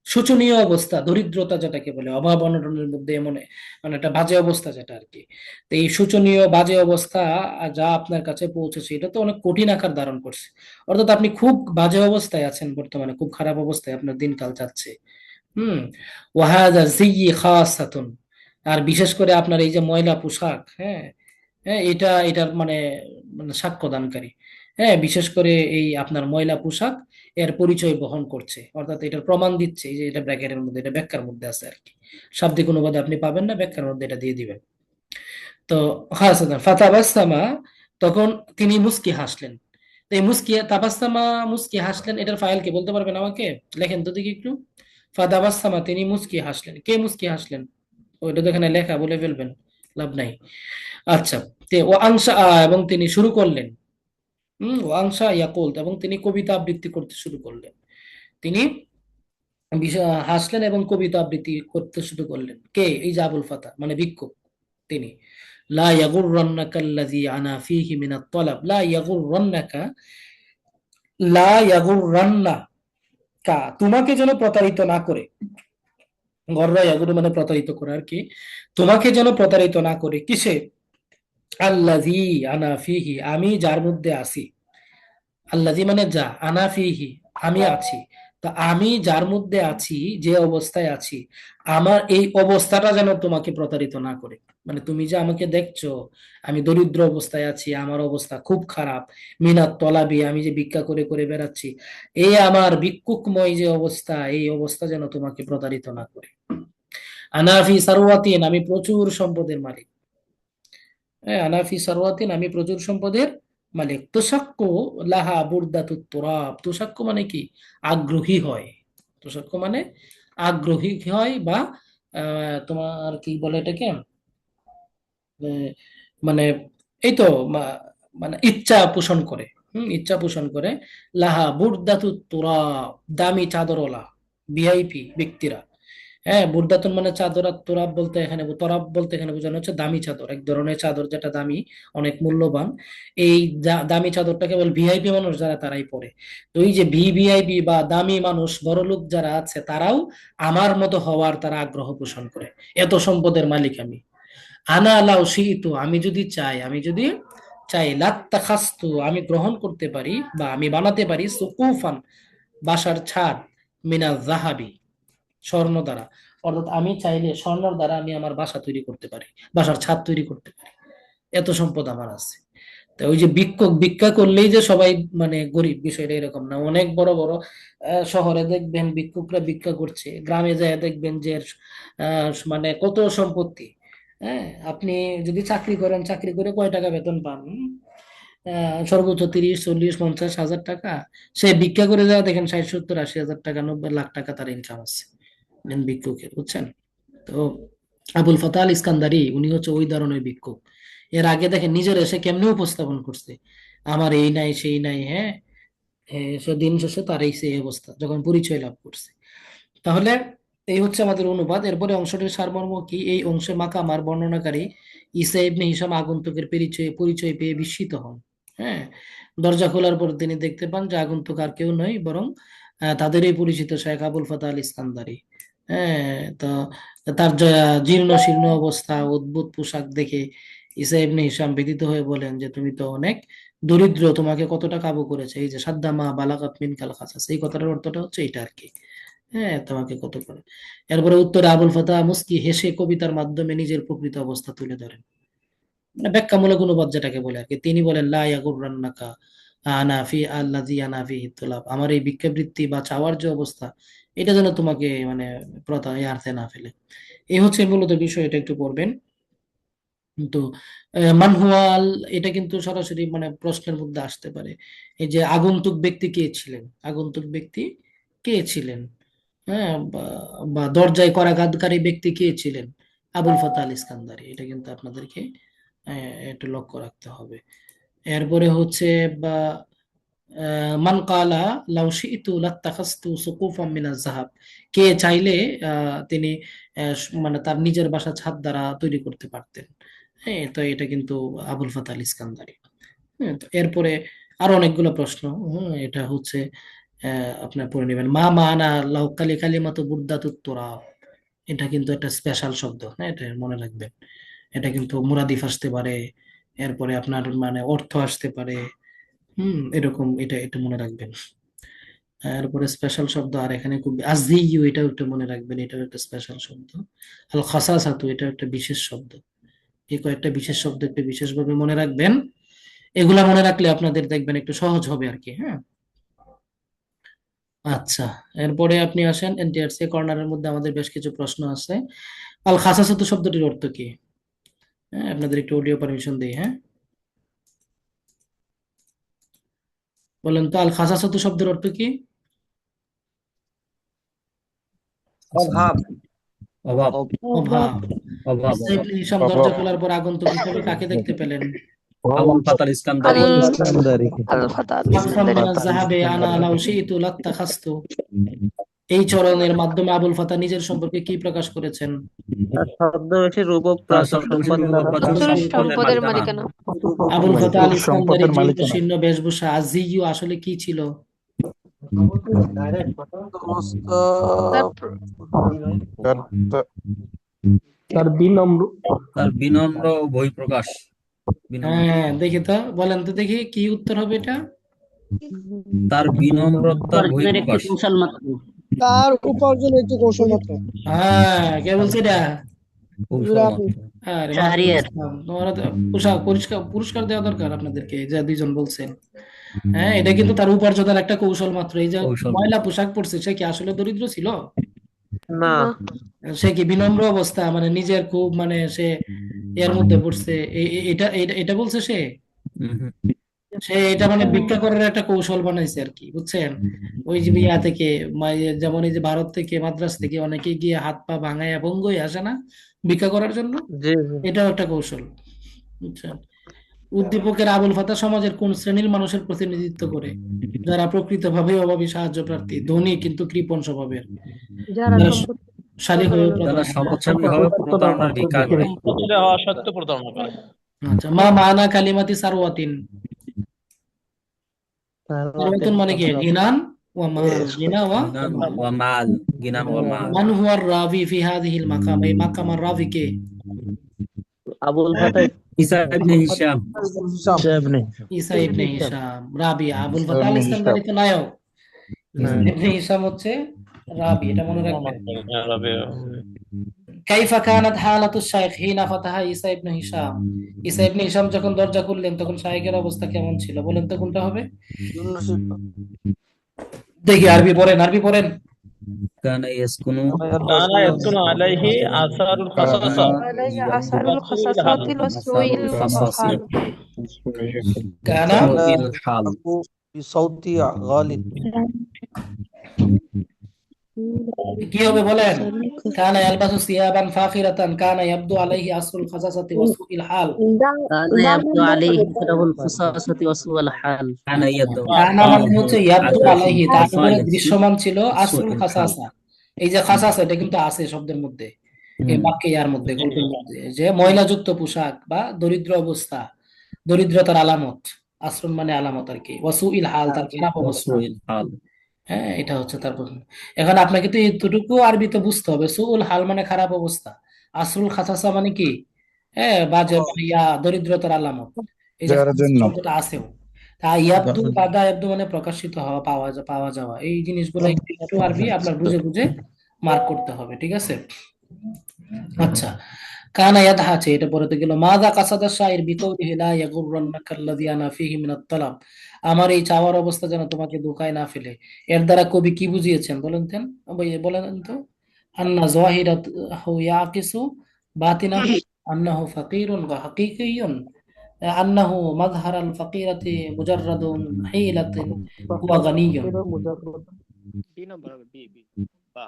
শোচনীয় অবস্থা, দরিদ্রতা যেটাকে বলে, অভাব অনটনের মধ্যে এমন মানে একটা বাজে অবস্থা যেটা আর কি। তো এই শোচনীয় বাজে অবস্থা যা আপনার কাছে পৌঁছেছে এটা তো অনেক কঠিন আকার ধারণ করছে। অর্থাৎ আপনি খুব বাজে অবস্থায় আছেন বর্তমানে, খুব খারাপ অবস্থায় আপনার দিনকাল যাচ্ছে। হুম। ওয়াহাদা জিয়ি খাসাতুন, আর বিশেষ করে আপনার এই যে ময়লা পোশাক, হ্যাঁ, হ্যাঁ, এটার মানে মানে সাক্ষ্যদানকারী। হ্যাঁ, বিশেষ করে এই আপনার ময়লা পোশাক এর পরিচয় বহন করছে, অর্থাৎ এটার প্রমাণ দিচ্ছে। এই যে এটা ব্র্যাকেটের মধ্যে, এটা ব্যাখ্যার মধ্যে আছে আর কি, শাব্দিক অনুবাদে আপনি পাবেন না, ব্যাখ্যার মধ্যে এটা দিয়ে দিবেন। তো হাসান ফাতাবাসসামা, তখন তিনি মুস্কি হাসলেন। তো এই মুস্কি তাবাসসামা, মুস্কি হাসলেন, এটার ফাইল কে বলতে পারবেন আমাকে? লেখেন তো দেখি একটু। ফাতাবাসসামা, তিনি মুস্কি হাসলেন। কে মুস্কি হাসলেন? ওইটা তো এখানে লেখা, বলে ফেলবেন, লাভ নাই। আচ্ছা। ও আংশা, এবং তিনি শুরু করলেন। ও আংশা ইয়াকুল, এবং তিনি কবিতা আবৃত্তি করতে শুরু করলেন। তিনি হাসলেন এবং কবিতা আবৃত্তি করতে শুরু করলেন। কে? এই যে আবুল ফাতা, মানে ভিক্ষুক তিনি। লা ইয়াগুররান্নাকা আল্লাযী আনা ফীহি মিনাত তালাব, লা ইয়াগুররান্নাকা, লা ইয়াগুররান্নাকা, তোমাকে যেন প্রতারিত না করে। গররা ইয়াগুরু মানে প্রতারিত করা আর কি। তোমাকে যেন প্রতারিত না করে। কিসে? আল্লাযী আনা ফীহি, আমি যার মধ্যে আছি। আল্লাযী মানে যা, আনা ফীহি আমি আছি। তো আমি যার মধ্যে আছি, যে অবস্থায় আছি, আমার এই অবস্থাটা যেন তোমাকে প্রতারিত না করে। মানে তুমি যে আমাকে দেখছো, আমি দরিদ্র অবস্থায় আছি, আমার অবস্থা খুব খারাপ, মিনাত তলাবি, আমি যে ভিক্ষা করে করে বেড়াচ্ছি, এই আমার ভিক্ষুকময় যে অবস্থা, এই অবস্থা যেন তোমাকে প্রতারিত না করে। আনাফি সারওয়াতিন, আমি প্রচুর সম্পদের মালিক। হ্যাঁ, আনাফি সারওয়াতিন, আমি প্রচুর সম্পদের মালিক। তুশাক্কু লাহা বুরদাতুত তুরাব, তুশাক্কু মানে কি? আগ্রহী হয়। তুশাক্কু মানে আগ্রহী হয়, বা তোমার কি বলে এটাকে, মানে এই তো মানে ইচ্ছা পোষণ করে। ইচ্ছা পোষণ করে। লাহা বুরদাতুত তুরাব, দামি চাদরওয়ালা, ভিআইপি ব্যক্তিরা। হ্যাঁ, বুরদাতুন মানে চাদর, আর তোরাব বলতে এখানে, তোরাব বলতে এখানে বোঝানো হচ্ছে দামি চাদর, এক ধরনের চাদর যেটা দামি, অনেক মূল্যবান। এই দামি চাদরটা কেবল ভিআইপি মানুষ যারা, তারাই পরে। তো এই যে ভিভিআইপি বা দামি মানুষ, বড়লোক যারা আছে, তারাও আমার মতো হওয়ার তারা আগ্রহ পোষণ করে। এত সম্পদের মালিক আমি। আনা লাউ শিইতু, আমি যদি চাই, আমি যদি চাই, লাত্তাখাস্তু, আমি গ্রহণ করতে পারি বা আমি বানাতে পারি, সুকুফান, বাসার ছাদ, মিনা জাহাবি, স্বর্ণ দ্বারা। অর্থাৎ আমি চাইলে স্বর্ণের দ্বারা আমি আমার বাসা তৈরি করতে পারি, বাসার ছাদ তৈরি করতে পারি। এত সম্পদ আমার আছে। তো ওই যে ভিক্ষুক, ভিক্ষা করলেই যে সবাই মানে গরিব, বিষয়টা এরকম না। অনেক বড় বড় শহরে দেখবেন ভিক্ষুকরা ভিক্ষা করছে, গ্রামে যায় দেখবেন যে মানে কত সম্পত্তি। হ্যাঁ, আপনি যদি চাকরি করেন, চাকরি করে কয় টাকা বেতন পান? সর্বোচ্চ 30, 40, 50 হাজার টাকা। সে ভিক্ষা করে যায় দেখেন 60, 70, 80 হাজার টাকা, 90 লাখ টাকা তার ইনকাম আছে ভিক্ষুকের, বুঝছেন? তো আবুল ফাতা আল ইস্কান্দারি উনি হচ্ছে ওই ধরনের ভিক্ষুক। এর আগে দেখেন নিজের এসে কেমনে উপস্থাপন করছে, আমার এই নাই সেই নাই। হ্যাঁ, সে দিন শেষে তার এই সেই অবস্থা, যখন পরিচয় লাভ করছে। তাহলে এই হচ্ছে আমাদের অনুবাদ। এরপরে অংশটির সারমর্ম কি? এই অংশে মাকামার বর্ণনাকারী ঈসা ইবনে হিশাম আগন্তুকের পরিচয় পরিচয় পেয়ে বিস্মিত হন। হ্যাঁ, দরজা খোলার পর তিনি দেখতে পান যে আগন্তুক আর কেউ নয়, বরং তাদেরই পরিচিত শেখ আবুল ফাতা আল ইস্কান্দারি। হ্যাঁ, তো তার জীর্ণ শীর্ণ অবস্থা, অদ্ভুত পোশাক দেখে ঈসা ইবনে হিশাম ব্যথিত হয়ে বলেন যে তুমি তো অনেক দরিদ্র, তোমাকে কতটা কাবু করেছে এই যে সাদ্দামা বালাগাত মিনকাল খাসাস, এই কথাটার অর্থটা হচ্ছে এটা আর কি। হ্যাঁ, তোমাকে কত করে। এরপরে উত্তরে আবুল ফাতা মুস্কি হেসে কবিতার মাধ্যমে নিজের প্রকৃত অবস্থা তুলে ধরেন। মানে ব্যাখ্যামূলক অনুবাদ যেটাকে বলে আর কি। তিনি বলেন, লা ইয়াগুররান্নাকা আনাফি আল্লাযী আনাফি হিতুলাব, আমার এই ভিক্ষাবৃত্তি বা চাওয়ার যে অবস্থা, এটা যেন তোমাকে মানে ইয়ার্থে না ফেলে। এই হচ্ছে মূলত বিষয়, এটা একটু পড়বেন। কিন্তু মানহুয়াল, এটা কিন্তু সরাসরি মানে প্রশ্নের মধ্যে আসতে পারে। এই যে আগন্তুক ব্যক্তি কে ছিলেন, আগন্তুক ব্যক্তি কে ছিলেন? হ্যাঁ, বা দরজায় করাঘাতকারী ব্যক্তি কে ছিলেন? আবুল ফাতা আল ইস্কান্দারি। এটা কিন্তু আপনাদেরকে একটু লক্ষ্য রাখতে হবে। এরপরে হচ্ছে বা মান কালা লাউ শি'তু লাত্তাখাযতু সুকুফাম মিনাজ যাহাব, কে চাইলে তিনি মানে তার নিজের বাসা ছাদ দ্বারা তৈরি করতে পারতেন। হ্যাঁ, তো এটা কিন্তু আবুল ফাতা আল ইস্কান্দারি। হ্যাঁ, তো এরপরে আরো অনেকগুলো প্রশ্ন। এটা হচ্ছে আপনার পড়ে নেবেন। মা মানা লাউকালি কালিমাতু বুদ্দাতুত তুরাব, এটা কিন্তু একটা স্পেশাল শব্দ, হ্যাঁ, এটা মনে রাখবেন। এটা কিন্তু মুরাদিফ আসতে পারে, এরপরে আপনার মানে অর্থ আসতে পারে। এরকম, এটা এটা মনে রাখবেন। এরপরে স্পেশাল শব্দ আর এখানে খুব আজদিয়ু, এটাও একটা মনে রাখবেন, এটাও একটা স্পেশাল শব্দ। আল খাসাসাতু, এটা একটা বিশেষ শব্দ। এই কয়েকটা বিশেষ শব্দ একটু বিশেষভাবে মনে রাখবেন। এগুলা মনে রাখলে আপনাদের দেখবেন একটু সহজ হবে আর কি, হ্যাঁ। আচ্ছা, এরপরে আপনি আসেন এনটিআরসি কর্নারের মধ্যে আমাদের বেশ কিছু প্রশ্ন আছে। আল খাসাসাতু শব্দটির অর্থ কি? হ্যাঁ, আপনাদের একটু অডিও পারমিশন দিই, হ্যাঁ। বলেন তো, আল খাসাসাতু শব্দের অর্থ কি? অভাব। অভাব, অভাব। অভাব, ইসা অভাব। ইবনে হিশাম দরজা খোলার পর আগন্তুক হিসেবে কাকে দেখতে পেলেন? আবুল ফাতাল ইস্কান্দারি। আল ফাতা আল আকসাম ইসকান্দারি। মিনাজ যাহাবে আনা লাউ শিইতু লাত্তাখাযতু, এই চরণের মাধ্যমে আবুল ফাতা নিজের সম্পর্কে কি প্রকাশ করেছেন? ছদ্মবেশী রূপক তার প্রাচুর ছদ্মবেশী সম্পদের রূপক প্রাচুর প্রচুর সম্পদের সম্পদের মালিকানা। মালিকানা। আবুল ফাতা আল প্রচুর ইস্কান্দারি সম্পদের মালিকানা। জীর্ণশীর্ণ বেশভূষা আজিয়ু আসলে কি ছিল? সমস্ত তার বিনম্র তার বিনম্র বহিঃপ্রকাশ। বিনম্র, হ্যাঁ, দেখি তো, বলেন তো দেখি কি উত্তর হবে এটা। তার বিনম্রতার উপার্জনের একটি বহিঃপ্রকাশ। কৌশল মাত্র। তার উপার্জনের একটি কৌশল মাত্র। হ্যাঁ, কে বলছে এটা? কৌশল মাত্র। আরে শাহরিয়ার। তোমার তো পোশাক পুরস্কার পুরস্কার দেওয়া দরকার আপনাদেরকে, যা দুইজন বলছেন। হ্যাঁ, এটা কিন্তু তার উপার্জনের একটা কৌশল মাত্র। এই যে কৌশল। ময়লা পোশাক পরছে, সে কি আসলে দরিদ্র ছিল? না, না, সে কি বিনম্র অবস্থা, মানে নিজের খুব মানে সে এর মধ্যে পড়ছে, এটা এটা এটা বলছে সে? হুম। সে এটা মানে ভিক্ষা করার একটা কৌশল বানাইছে আর কি, বুঝছেন? ওই যে ইয়া থেকে যেমন এই যে ভারত থেকে মাদ্রাজ থেকে অনেকে গিয়ে হাত পা ভাঙায় ভঙ্গ হয়ে আসে না ভিক্ষা করার জন্য, জি জি। এটাও একটা কৌশল, বুঝছেন? উদ্দীপকের আবুল ফাতা সমাজের কোন শ্রেণীর মানুষের প্রতিনিধিত্ব করে? যারা প্রকৃতভাবে অভাবী, সাহায্য প্রার্থী, ধনী কিন্তু কৃপণ স্বভাবের, যারা যারা সম্পত্তি শালী হয়ে যারা প্রতারণা করে। সম্পদশালী ভাবে প্রতারণার ভিক্ষা করে। প্রতিটা হওয়া সত্ত্বেও প্রতারণা করে। আচ্ছা, মা মানা কালিমাতি সারওয়াতিন, সারওয়াতুন মানে কি? গিনান ওয়া মাল, গিনা ওয়া গিনান ওয়া মাল, গিনান ওয়া মাল। মান হুয়া রাভি ফি হাযিহিল মাকাম, এই মাকামার রাভি কে? আবুল ফাতাহ ঈসা ইবনে হিশাম। ঈসা ইবনে হিশাম রাবি। আবুল ফাতাহ আল ইসকান্দারি তো নায়ক, ঈসা ইবনে হিশাম হচ্ছে রাবি, এটা মনে রাখবেন। কাইফা কানাত হালাতুশ শাইখ হিনা ফাতাহা ঈসা ইবনে হিশাম, ঈসা ইবনে হিশাম যখন দরজা খুললেন তখন শাইখের অবস্থা কেমন ছিল? বলেন তো কোনটা হবে? দেখি আরবি পড়েন, আরবি পড়েন। কানা ইয়াসকুনু কানা ইয়াসকুনু আলাইহি আসারুল খাসাসা আলাইহি আসারুল খাসাসাতিল ওয়াসউইল খাসাসি হাল। কানা ওয়াইল হাল। বিসাউতি গালিব। কি হবে বলেন? কানা ইয়ালবাসু সিয়াবান ফাখিরাতান কানা ইয়াবদু আলাইহি আসরুল খাসাসাতি ওয়া সুইল হাল। কানা ইয়াবদু আলাইহি সিরাহুল খুসাসাতি ওয়া সুআল হাল। কানা ইয়াদু কানা মানে হচ্ছে ইয়াবদু আলাইহি, তার উপরে ফাইল দৃশ্যমান ছিল আসরুল সুইল হাল। খাসাসা। এই যে খাসাসা, এটা কিন্তু আছে শব্দের মধ্যে, এই বাক্যে ইয়ার মধ্যে, গল্পের মধ্যে, যে ময়লাযুক্ত পোশাক বা দরিদ্র অবস্থা, দরিদ্রতার আলামত। আশ্রম মানে আলামত আর কি। ওয়াসুইল হাল, তার খারাপ অবস্থা। সুইল হাল। হ্যাঁ, এটা হচ্ছে তার প্রশ্ন। এখন আপনাকে তো এতটুকু আরবিতে বুঝতে হবে, সুউল হাল মানে খারাপ অবস্থা, আসরুল খাসাসা মানে কি? হ্যাঁ, বাজে মানে দরিদ্রতার আলামত। এই যে যার জন্য শব্দটা আছেও, তা ইয়াবদু বাদা ইয়াবদু মানে প্রকাশিত হওয়া, পাওয়া যাওয়া, এই জিনিসগুলো একটু একটু আরবি আপনার বুঝে বুঝে মার্ক করতে হবে, ঠিক আছে? আচ্ছা, কানা ইয়াদহা আছে, এটা পড়তে গেল মাযা কাসাদা শাইর বিকাউলিহি লা ইয়াগুররান্নাকা আল্লাযী আনা ফীহি মিনাত তালাব, আমার এই চাওয়ার অবস্থা যেন তোমাকে ধোঁকায় না ফেলে। এর দ্বারা কবি কি বুঝিয়েছেন বলেন দেন, বলেন তো। আন্না যাহিরাত হু ইয়াকিসু বাতিনাহু আন্নাহু ফাকিরুন ওয়া হাকিকিয়ুন, আন্নাহু মাযহারাল ফাকিরাতি মুজাররাদুন হিলাতিন ওয়া গানিয়ুন। বি নাম্বার হবে, বি বি বা।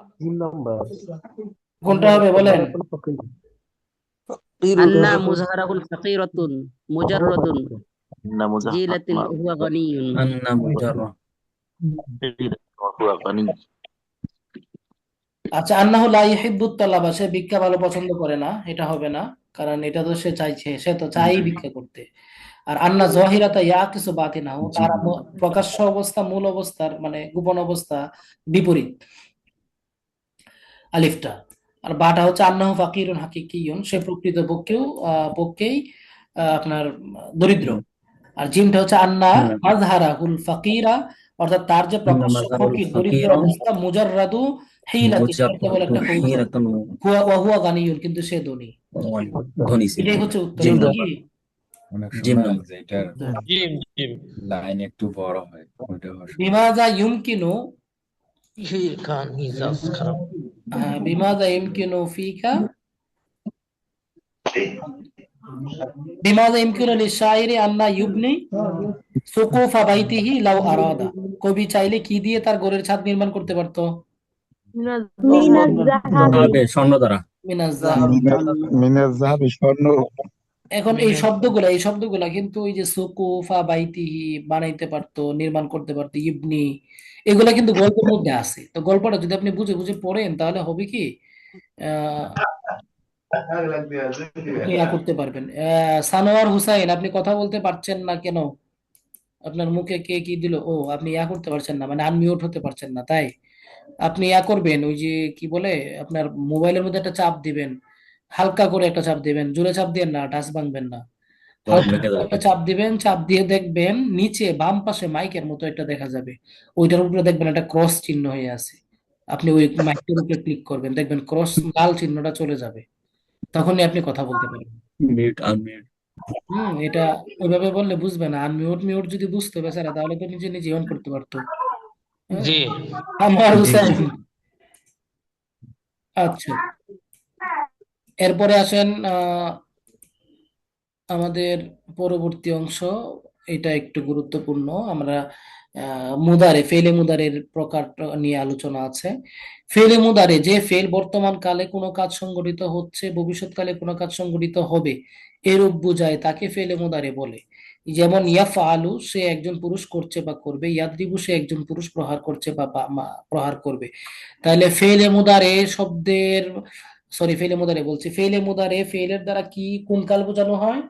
কোনটা হবে বলেন? আন্না মুজাহারাহুল ফাকিরাতুন মুজাররাদুন জিলাতিন হুয়া গানিয়ুন। আন্না মুজাররা। আচ্ছা, আন্নাহু লা ইউহিব্বুত তালাবা, সে ভিক্ষা ভালো পছন্দ করে না, এটা হবে না, কারণ এটা তো সে চাইছে, সে তো চাই ভিক্ষা করতে। আর আন্না জাহিরাতা ইয়াকিসু বাতিনাহু, জি তার প্রকাশ্য অবস্থা মূল অবস্থার মানে গোপন অবস্থা বিপরীত আলিফটা। আর বাটা হচ্ছে আন্নাহু ফাকিরুন হাকিকিয়ুন, সে প্রকৃত পক্ষেই আপনার দরিদ্র। আর জিমটা হচ্ছে আন্না হ্যাঁ মাজহারাহুল ফাকিরা, অর্থাৎ তার যে আন্না প্রকাশ্য মাজারুল ফকির দরিদ্র ফাকিরা অবস্থা মুজাররাদু হিলাতিন, এটা কেবল মুজাররাদু একটা কৌশল। হিরাতান, হুয়া গানিয়ুন, কিন্তু সে ধনী। ধনী ছিল। এটাই হচ্ছে উত্তর। জিম এটা নাম্বার, কি জিম নাম্বার। জিম জিম বিমাজা ইউমকিনু, কান মিজাজ খারাপ। বিমাজা ইউমকিনু ফিকা, বিমাজা ইউমকিনু লিশাইরি আন্না ইউবনি সুকুফা বাইতিহি লাউ আরাদা, কবি চাইলে কি দিয়ে তার ঘরের ছাদ নির্মাণ করতে পারতো? من الذهب স্বর্ণ দ্বারা। মিনাজ যাহাব। মিনাজ জাহাবি স্বর্ণ। এখন এই শব্দগুলা কিন্তু ওই যে সুকুফা বাইতিহি বানাইতে পারতো, নির্মাণ করতে পারতো, ইবনি, এগুলা কিন্তু গল্পের মধ্যে আছে। তো গল্পটা যদি আপনি বুঝে বুঝে পড়েন তাহলে হবে কি আহ ইয়া করতে পারবেন। সানোয়ার হুসাইন, আপনি কথা বলতে পারছেন না কেন? আপনার মুখে কে কি দিল? ও, আপনি ইয়া করতে পারছেন না, মানে আনমিউট হতে পারছেন না, তাই আপনি ইয়া করবেন, ওই যে কি বলে, আপনার মোবাইলের মধ্যে একটা চাপ দিবেন, হালকা করে একটা চাপ দিবেন, জোরে চাপ দিবেন না, টাচ ভাঙবেন না, হালকা করে একটা চাপ দিবেন, চাপ দিয়ে দেখবেন নিচে বাম পাশে মাইকের মতো একটা দেখা যাবে, ওইটার উপরে দেখবেন একটা ক্রস চিহ্ন হয়ে আছে। আপনি ওই মাইকের উপরে ক্লিক করবেন, দেখবেন ক্রস লাল চিহ্নটা চলে যাবে, তখনই আপনি কথা বলতে পারবেন। Mute unmute. এটা ওইভাবে বললে বুঝবে না। মিউট মিউট যদি বুঝতো বেচারা, তাহলে তো নিজে নিজে অন করতে পারতো। হ্যাঁ? জি আমার জি হুসাইন। জি। আচ্ছা, এরপরে আসেন আমাদের পরবর্তী অংশ। এটা একটু গুরুত্বপূর্ণ। আমরা ফেলে মুদারের প্রকার নিয়ে আলোচনা আছে। ফেলে মুদারে, যে ফেল বর্তমান কালে কোনো কাজ সংঘটিত হচ্ছে, ভবিষ্যৎকালে কোনো কাজ সংঘটিত হবে, এরূপ বুঝায়, তাকে ফেলে মুদারে বলে। যেমন ইয়াফআলু, সে একজন পুরুষ করছে বা করবে, ইয়াদরিবু, সে একজন পুরুষ প্রহার করছে বা প্রহার করবে। তাহলে ফেলে মুদারে শব্দের, সরি ফেলে মুদারে বলছি, ফেলে মুদারে ফেলের দ্বারা কি কোন কাল বোঝানো হয়?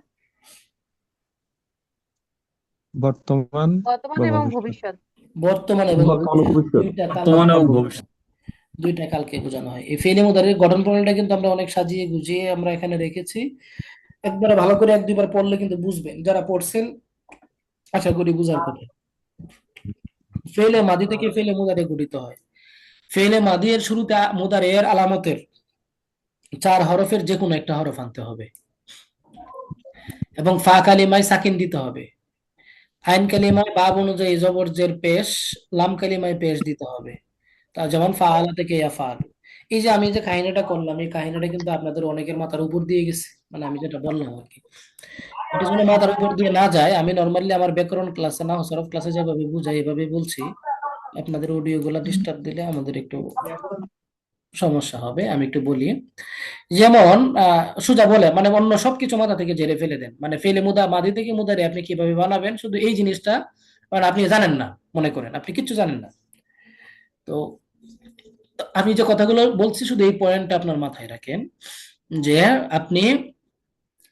বর্তমান বর্তমান বা এবং ভবিষ্যৎ। ভবিষ্যৎ। বর্তমান এবং বর্তমান ও ভবিষ্যৎ। দুইটা কাল, বর্তমান এবং ভবিষ্যৎ। দুইটা কালকে বোঝানো হয়। এই ফেলে মুদারের গঠন প্রণালীটা কিন্তু আমরা অনেক সাজিয়ে গুছিয়ে আমরা এখানে রেখেছি। একবারে ভালো করে এক দুইবার পড়লে কিন্তু বুঝবেন, যারা পড়ছেন আশা করি বুঝার কথা। ফেলে মাদি থেকে ফেলে মুদারে গঠিত হয়। ফেলে মাদি এর শুরুতে মুদারে এর আলামতের 4 হরফের যে কোনো একটা হরফ আনতে হবে, এবং ফা কালিমায় সাকিন দিতে হবে। আইন কালিমায় বাব অনুযায়ী জবরজের পেশ, লাম কালিমায় পেশ দিতে হবে। তা যেমন ফাআলা থেকে ইয়াফআল। এই যে আমি যে কাহিনীটা করলাম, এই কাহিনীটা কিন্তু আপনাদের অনেকের মাথার উপর দিয়ে গেছে, মানে আমি যেটা বললাম আর কি, এটা যেন মাথার উপর দিয়ে না যায়। আমি নর্মালি আমার ব্যাকরণ ক্লাসে না, সরফ ক্লাসে যেভাবে বুঝাই এভাবে বলছি। আপনাদের অডিও গুলা ডিস্টার্ব দিলে আমাদের একটু সমস্যা হবে। আমি একটু বলি। যেমন সোজা বলে, মানে অন্য সবকিছু মাথা থেকে ঝেড়ে ফেলে দেন, মানে ফেলে মাদি থেকে মুদারে আপনি কিভাবে বানাবেন, শুধু এই জিনিসটা মানে আপনি জানেন না, মনে করেন আপনি কিচ্ছু জানেন না। তো আমি যে কথাগুলো বলছি শুধু এই পয়েন্টটা আপনার মাথায় রাখেন, যে আপনি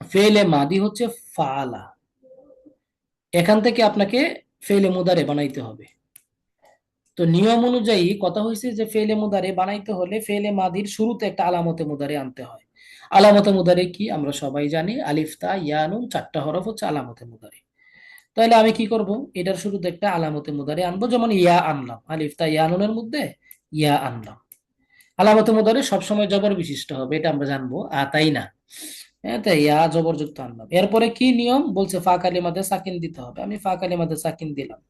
ফেলে মাদি হচ্ছে ফাআলা, এখান থেকে আপনাকে ফেলে মুদারে বানাইতে হবে। তো নিয়ম অনুযায়ী কথা হয়েছে যে ফেলে মুদারে বানাইতে হলে ফেলে মাদির শুরুতে একটা আলামতে মুদারে আনতে হয়। আলামতে মুদারে কি আমরা সবাই জানি, আলিফ তা ইয়া নুন, 4টা হরফ হচ্ছে আলামতে মুদারে। তাহলে আমি কি করব, এটার শুরুতে একটা আলামতে মুদারে আনবো, যেমন ইয়া আনলাম, আলিফ তা ইয়া নুনের মধ্যে ইয়া আনলাম। আলামতে মুদারে সবসময় জবর বিশিষ্ট হবে, এটা আমরা জানবো, তাই না? হ্যাঁ, তাই ইয়া জবরযুক্ত আনলাম। এরপরে কি নিয়ম বলছে, ফা কালিমাতে সাকিন দিতে হবে, আমি ফা কালিমাতে সাকিন দিলাম।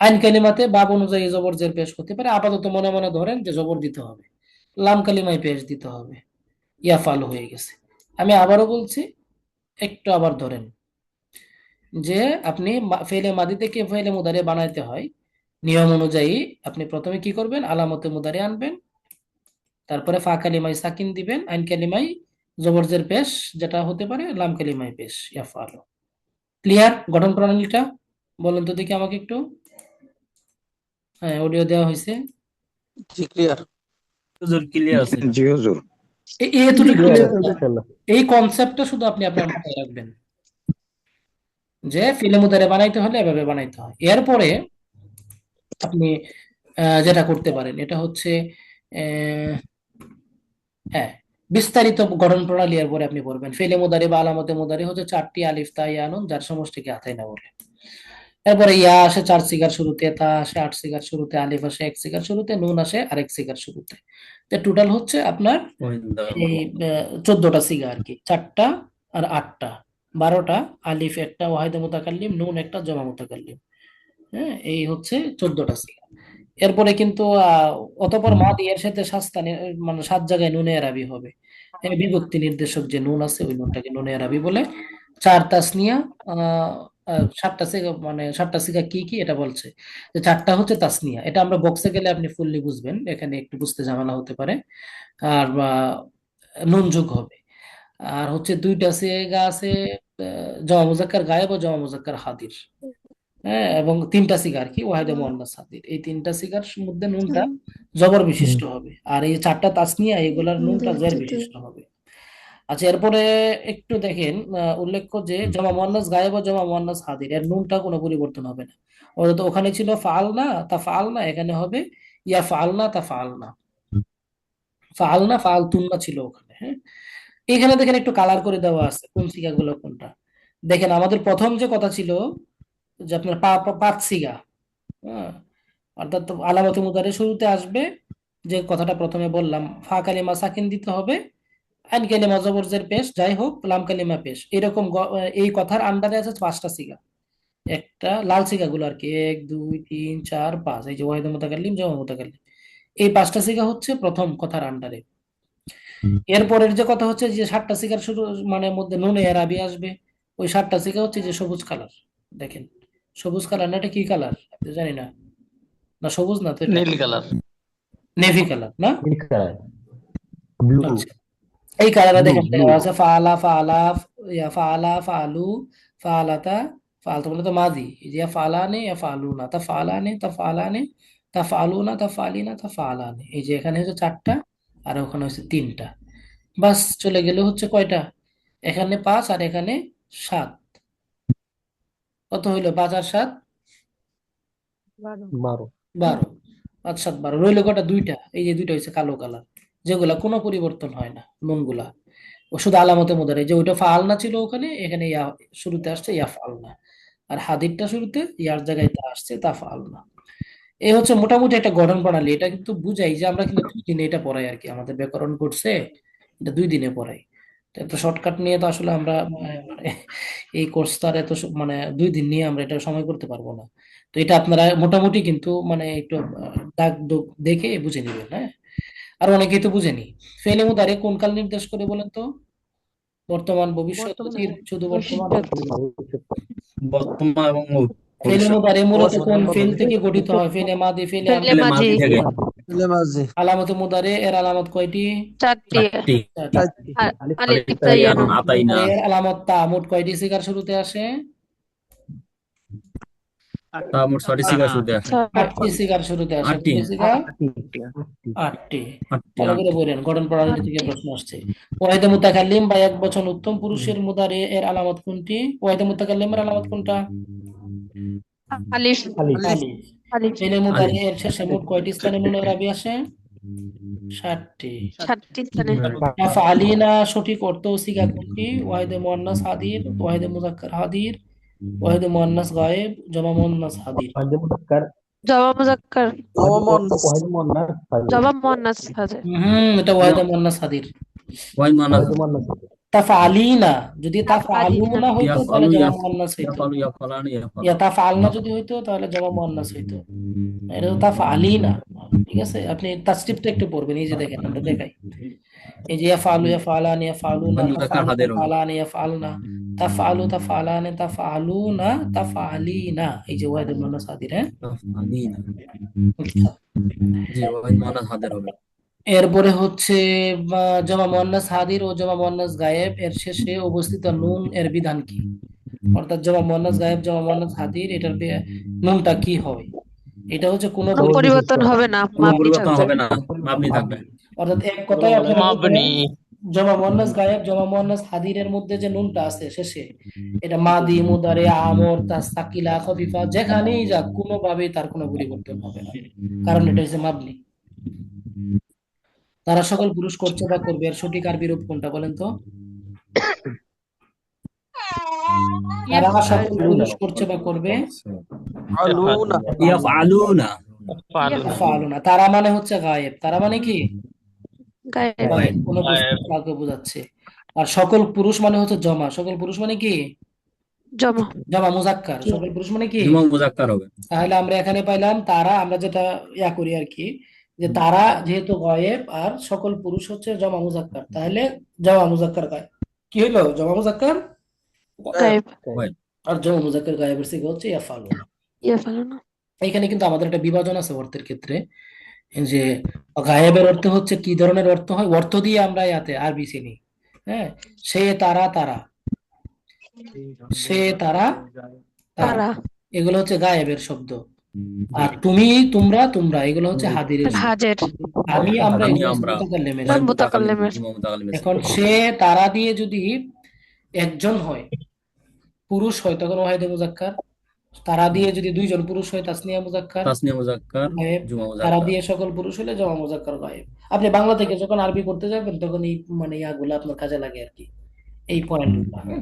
আইন কালিমাতে বাব অনুযায়ী জবর জের পেশ হতে পারে, আপাতত মনে মনে ধরেন যে জবর দিতে হবে। লাম কালিমায় পেশ দিতে হবে, ইয়াফাল হয়ে গেছে। আমি আবারও বলছি, একটু আবার ধরেন, যে আপনি ফেলে মাদি থেকে ফেলে মুদারে বানাইতে হয়, নিয়ম অনুযায়ী আপনি প্রথমে কি করবেন, আলামতে মুদারে আনবেন, তারপরে ফা কালিমায় সাকিন দিবেন, আইন কালিমায় জবরজের পেশ যেটা হতে পারে, লাম কালিমায় পেশ, ইয়াফাল। ক্লিয়ার গঠন প্রণালীটা? বলেন তো দেখি আমাকে একটু। হ্যাঁ, অডিও দেওয়া হয়েছে। জি ক্লিয়ার। হুজুর ক্লিয়ার আছে। জি হুজুর। এতটুকু Clear আছে, ইনশাআল্লাহ। এই কনসেপ্টটা শুধু আপনি আপনার মাথায় রাখবেন। যে ফিলে মুদারে বানাইতে হলে এভাবে বানাইতে হয়। এরপরে আপনি যেটা করতে পারেন এটা হচ্ছে আহ, হ্যাঁ, বিস্তারিত গঠন প্রণালী এরপরে আপনি পড়বেন। ফেলে মুদারি বা আলামতে মুদারি হচ্ছে 4টি আলিফ তা ইয়া নুন যার সমষ্টিকে আতাইনা বলে। এরপরে ইয়া আসে 4 সিগার শুরুতে, তা আসে 8 সিগার শুরুতে, আলিফ আসে 1 সিগার শুরুতে, নুন আসে আরেক সিগার শুরুতে। তো টোটাল হচ্ছে আপনার এই 14টা সিগা আর কি, 4টা আর 8টা, 12টা। আলিফ একটা ওয়াহিদে মুতাকাল্লিম, নুন একটা জমা মুতাকাল্লিম। হ্যাঁ, এই হচ্ছে 14টা সিগা। এরপরে কিন্তু অতঃপর মাদি এর সাথে মানে 7 জায়গায় নুনে আরবি হবে। বিভক্তি নির্দেশক যে নুন আছে ওই নুনটাকে নুনে আরবি বলে। 4 তাসনিয়া, 7টা সিগা, মানে 7টা সিগা কি কি এটা বলছে যে 4টা হচ্ছে তাসনিয়া। এটা আমরা বক্সে গেলে আপনি ফুললি বুঝবেন, এখানে একটু বুঝতে ঝামেলা হতে পারে। আর নুন যোগ হবে। আর হচ্ছে 2টা সিগা আছে জমা মুজাক্কার গায়েব ও জমা মুজাক্কার হাদির। হ্যাঁ, এবং 3টা সিগা আর কি ওয়াহিদে মুয়ান্নাস হাদির। এই 3টা সিগার মধ্যে নুনটা জবর বিশিষ্ট হবে, আর এই 4টা তাসনিয়া এগুলার নুনটা জের বিশিষ্ট হবে। আচ্ছা, এরপরে একটু দেখেন, উল্লেখ্য যে জমা মুয়ান্নাস গায়েব ও জমা মুয়ান্নাস হাদির এর নুনটা কোনো পরিবর্তন হবে না। ওখানে ছিল ফাআলনা তা ফাআলনা, এখানে হবে ইয়া ফাআলনা তা ফাআলনা। ফাআলনা ফাআলতুন্না ছিল ওখানে। হ্যাঁ, এখানে দেখেন একটু কালার করে দেওয়া আছে কোন সিগাগুলো কোনটা। দেখেন আমাদের প্রথম যে কথা ছিল যে আপনার পাঁচ সিগা। হ্যাঁ, অর্থাৎ আলামতে মুদারে শুরুতে আসবে যে কথাটা প্রথমে বললাম, ফা কালিমা সাকিন দিতে হবে, আইন কালিমা জবর জের পেশ যাই হোক, লাম কালিমা পেশ, এরকম এই কথার আন্ডারে আছে 5টা সিগা। একটা লাল সিগা গুলো আর কি, 1 2 3 4 5, এই যে ওয়াহিদ মুতাকাল্লিম জমা মুতাকাল্লিম, এই 5টা সিগা হচ্ছে প্রথম কথার আন্ডারে। এরপরের যে কথা হচ্ছে যে 7টা সিগার শুরু মানে মধ্যে নুনে আরবি আসবে, ওই 7টা সিগা হচ্ছে যে সবুজ কালার। দেখেন সবুজ কালার না, এটা কি কালার জানি না, না সবুজ না তো, এটা নীল কালার। নেভি কালার না? ব্লু, আচ্ছা, এই কালারে ব্লু, দেখেন ব্লু। দেওয়া আছে ফাআলা ফাআলা, ইয়া ফাআলা ফাআলু, ফাআলাতা ফাআলতা, বলে তো মাদি। এই যে ইয়া ফাআলানে ইয়া ফাআলুনা, তা ফাআলানে তা ফাআলানে, তা ফাআলুনা তা ফাআলিনা তা ফাআলানে। এই যে এখানে হচ্ছে 4টা আর ওখানে হচ্ছে 3টা। বাস চলে গেল হচ্ছে কয়টা, এখানে 5 আর এখানে 7। কত হইলো 5 আর 7? 12। 12। 5 7 12, রইল কটা, 2টা। এই যে 2টা হচ্ছে কালো কালার, যেগুলা কোনো পরিবর্তন হয় না নুনগুলা, ও শুধু আলামতে মুদারে। যে ওইটা ফাআলনা ছিল ওখানে, এখানে ইয়া শুরুতে আসছে ইয়া ফাআলনা, আর হাদিরটা শুরুতে ইয়ার জায়গায় তা আসছে তা ফাআলনা। এই হচ্ছে মোটামুটি একটা গঠন প্রণালী। এটা কিন্তু বুঝাই যে আমরা কিন্তু 2 দিনে এটা পড়াই আর কি, আমাদের ব্যাকরণ কোর্সে এটা 2 দিনে পড়াই। তো এত শর্টকাট নিয়ে তো আসলে আমরা মানে এই কোর্সটা এত মানে 2 দিন নিয়ে আমরা এটা সময় করতে পারবো না। তো এটা আপনারা মোটামুটি কিন্তু মানে একটু দাগ দুগ দেখে বুঝে নেবেন। হ্যাঁ, আর অনেকেই তো বুঝেনি। ফেলে মুদারে কোন কাল নির্দেশ করে বলেন তো? বর্তমান, ভবিষ্যৎ, অতীত, শুধু বর্তমান? বর্তমান এবং ফেলে ভবিষ্যৎ। মুদারে মূলত কোন ফেল থেকে গঠিত হয়? ফেলে মাদি, ফেলে ফেলে আমর। ফেলে মাঝি থেকে ফেলে মাঝি। আলামতে মুদারে এর আলামত কয়টি? 4টি। 4টি। চারটি। আলিফ আলিফ তা ইয়া তাইয়ানুন নুন। আতাইনা। এর আলামত তা, মোট কয়টি সিগার শুরুতে আসে? তা মোট 6টি সিগা শুরুতে আসে। 8টি সিগার শুরুতে আসে। 8টি। কয়টি সিগা? 8টি। ভালো করে বলেন, গঠন প্রণালী থেকে প্রশ্ন আসছে। ওয়াহিদে মুতাকাল্লিম বা এক বচন উত্তম পুরুষের মুদারে এর আলামত কোনটি? ওয়াহিদে মুতাকাল্লিমের আলামত কোনটা? আলিফ। আলিফ। আলিফ। ফেলে মুদারে আলিফ। এর শেষে মোট কয়টি স্থানে নুন আরবি আসে? 7টি। 7টি স্থানে। ফাআলিনা সঠিক অর্থ ও সিগা কোনটি? ওয়াহিদে মুয়ান্নাস হাদির, ওয়াহিদে মুযাক্কার হাদির, ওয়াহিদে মুয়ান্নাস গায়েব, জমা মুয়ান্নাস হাদির। জমা মুজাক্কার। জমা মুয়ান্নাস হাজির। এটা ওয়াহিদে মুয়ান্নাস হাদির। ওয়াই মানাস তাফআলিনা, যদি তাফআলুনা হইতো তাহলে ইয়াফালু জমা মুয়ান্নাস হইতো, ইয়াফালু ইয়াফালানি ইয়াফালু। ইয়া তাফআলনা যদি হইতো তাহলে জমা মুয়ান্নাস হইতো। এটা তো তাফআলিনা। ঠিক আছে, আপনি তাসরিফটা একটু পড়বেন। এই যে দেখেন, আমরা দেখাই, এই যে ইয়াফআলু ইয়াফআলানি ইয়াফআলুনা, মুযাক্কার হাদির হবে। তাফআলানি ইয়াফআলনা, তাফআলু তাফআলানি তাফআলুনা তাফআলিনা, এই যে ওয়াহিদে মুয়ান্নাস হাদির। হ্যাঁ, তাফআলিনা। জি, ওয়াই মানাস হাদের হবে। এরপরে হচ্ছে জমা মুয়ান্নাস হাদির ও জমা মুয়ান্নাস গায়েব এর শেষে অবস্থিত নুন এর বিধান কি? অর্থাৎ জমা মুয়ান্নাস গায়েব, জমা মুয়ান্নাস হাদির, এটার নুনটা কি হবে? এটা হচ্ছে কোনো পরিবর্তন হবে না, কোনো মাবনি পরিবর্তন থাকবে। হবে না, মাবনি থাকবে। অর্থাৎ এক কথায় আপনারা মাবনি। জমা মুয়ান্নাস গায়েব, জমা মুয়ান্নাস হাদিরের মধ্যে যে নুনটা আছে শেষে, এটা মাদি, মুদারে, আমর, সাকিলা, খফিফা, যেখানেই যাক কোনোভাবেই তার কোনো পরিবর্তন হবে না, কারণ এটা হচ্ছে মাবনি। তারা সকল পুরুষ করছে বা করবে, এর সঠিক আরবি রূপ কোনটা বলেন তো? তারা সকল পুরুষ করছে বা করবে, আলুনা ইয়াফআলুনা। ইয়াফআলুনা। তারা মানে হচ্ছে গায়েব, তারা মানে কি? গায়েব। গায়েব, অনুপস্থিত কাউকে বোঝাচ্ছে। আর সকল পুরুষ মানে হচ্ছে জমা, সকল পুরুষ মানে কি? জমা। জমা মুজাক্কার, সকল পুরুষ মানে কি? জুমা মুজাক্কার হবে। তাহলে আমরা এখানে পাইলাম তারা, আমরা যেটা করি আর কি, যে তারা যেহেতু গায়েব আর সকল পুরুষ হচ্ছে জমা মুজাক্কার, তাহলে জমা মুজাক্কার গায়েব কি হইলো? জমা মুজাক্কার গায়েব। আর জমা মুজাক্কার গায়েবের সিগা হচ্ছে ইয়াফআলুনা। ইয়াফআলুনা। এখানে কিন্তু আমাদের একটা বিভাজন আছে অর্থের ক্ষেত্রে, যে গায়েবের অর্থ হচ্ছে কি ধরনের অর্থ হয়, অর্থ দিয়ে আমরা ইয়াতে আরবি চিনি। হ্যাঁ, সে, তারা, তারা, সে, তারা, তারা, তারা। এগুলো হচ্ছে গায়েবের শব্দ। আর তুমি, তোমরা, তোমরা, এগুলো হচ্ছে হাদিরের শব্দ। হাজের। আমি, আমরা, আমি, এগুলো হচ্ছে আমরা। মুতাকাল্লিমের না, শব্দ। মুতাকাল্লিমের। জুমা মুতাকাল্লিমের। এখন সে, তারা দিয়ে যদি একজন হয়, পুরুষ হয়, তখন ওয়াহিদে মুজাক্কার। তারা দিয়ে যদি দুইজন পুরুষ হয়, তাসনিয়া মুজাক্কার তাসনিয়া মুজাক্কার, গায়েব। জুমা তারা মুজাক্কার। দিয়ে সকল পুরুষ হলে জমা মুজাক্কার গায়েব। আপনি বাংলা থেকে যখন আরবি করতে যাবেন তখন এই মানে ইয়াগুলো আপনার কাজে লাগে আর কি, এই পয়েন্টগুলো। হ্যাঁ,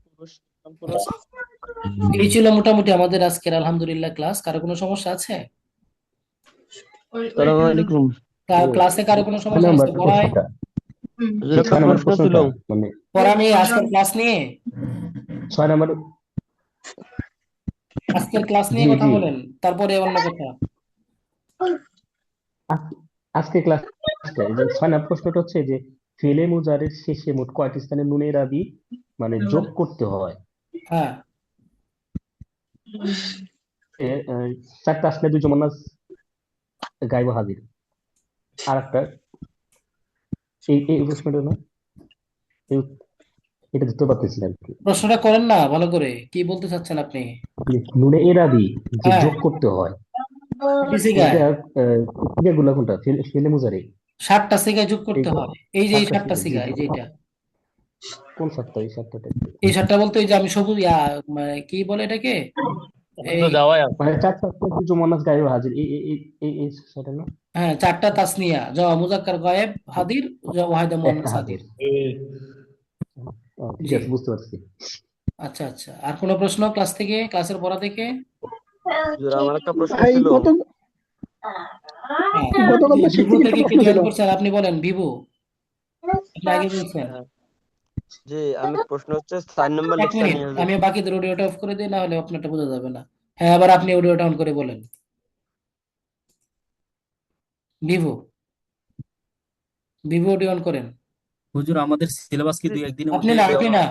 পুরুষ পুরুষ এই ছিল মোটামুটি আমাদের আজকের আলহামদুলিল্লাহ ক্লাস। কারো কোনো সমস্যা আছে? আসসালামু আলাইকুম। ক্লাসে কারো কোনো সমস্যা আছে? পড়ায় ছয় নম্বর প্রশ্নটা মানে পড়া নিয়ে আজকের ক্লাস নিয়ে, 6 নম্বর। আজকের ক্লাস নিয়ে জি, কথা জি। বলেন, তারপরে অন্য কথা। আজকে ক্লাসটা এই যে 6 নম্বর প্রশ্নটা হচ্ছে যে ফেলে মুজারের শেষে মোট কয়টি স্থানে নুনের আদি মানে যোগ করতে হয়? হ্যাঁ, চারটা আসলে দুই জমানাজ গাইব হাজির। আর একটা এই প্রশ্নটা না, এটা দিতে পারতেছি না আর কি। প্রশ্নটা করেন না ভালো করে, কি বলতে চাচ্ছেন আপনি? নুনে এর আদি যে হ্যাঁ, যোগ করতে হয়, কি সিগায়? এটা গুলা কোনটা? ফেলে মুজারে 7টা সিগায় যোগ করতে এইটা হয়। এই যে এই 7টা 7টা জি, সিগা, জি। এই যে এটা, কোন 7টা? এই 7টা এই 7টা বলতে ওই যে আমি সবুজ মানে কি বলে এটাকে, এই মানে 4টা দুই জমানাজ গাইব হাজির, এই সেটা না? হ্যাঁ, 4টা তাসনিয়া, জমা মুজাক্কার গায়েব হাদির, ওয়াহিদে একটা মুয়ান্নাস হাজির। হাদির। ঠিক জি, আছে, বুঝতে পারছি। আচ্ছা আচ্ছা। আর কোনো প্রশ্ন ক্লাস থেকে, ক্লাসের পড়া থেকে? আমার একটা প্রশ্ন ভাই ছিল। হ্যাঁ, গতকাল তো ভিভো শিক্ষিত থেকে কি প্রশ্ন ছিল। জয়েন করছেন আপনি? বলেন ভিভো, আপনি আগে বলছেন। যে আমি প্রশ্ন হচ্ছে 4 নম্বর এক লেকচার মিনিট, নিয়ে আমি বাকিদের অডিওটা অফ করে দিই, না হলে আপনারটা বোঝা যাবে না। হ্যাঁ, আবার আপনি অডিওটা অন করে বলেন। ভিভো, ভিভো অডিও অন করেন। হুজুর, আমাদের সিলেবাস কি 2-1 দিনের আপনি মধ্যে না, দেওয়া আপনি না,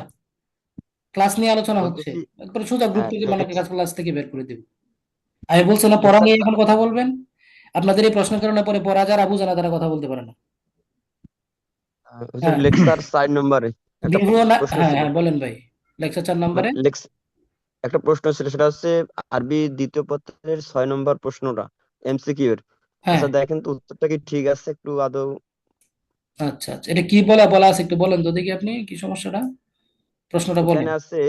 ক্লাস নিয়ে আলোচনা হচ্ছে, বলতেছি? একবারে সোজা গ্রুপ থেকে তাহলে মানে ক্লাস থেকে বের করে দিব। আমি বলছি না পড়া নিয়ে এখন কথা বলবেন? আপনাদের এই প্রশ্নের কারণে পরে পড়া যারা বুঝে না তারা কথা বলতে পারে না। হ্যাঁ, লেকচার 4 নম্বরে একটা ভিভো না, প্রশ্ন হ্যাঁ ছিল। হ্যাঁ বলেন ভাই, লেকচার 4 নম্বরে। একটা প্রশ্ন ছিল, সেটা হচ্ছে আরবি দ্বিতীয় পত্রের 6 নম্বর প্রশ্নটা, এমসিকিউ এর। হ্যাঁ, আচ্ছা দেখেন তো উত্তরটা কি ঠিক আছে একটু আদৌ? আচ্ছা আচ্ছা, এটা কি বলা বলা আছে একটু বলেন তো দেখি, আপনি কি সমস্যাটা, প্রশ্নটা বলেন। এখানে আছে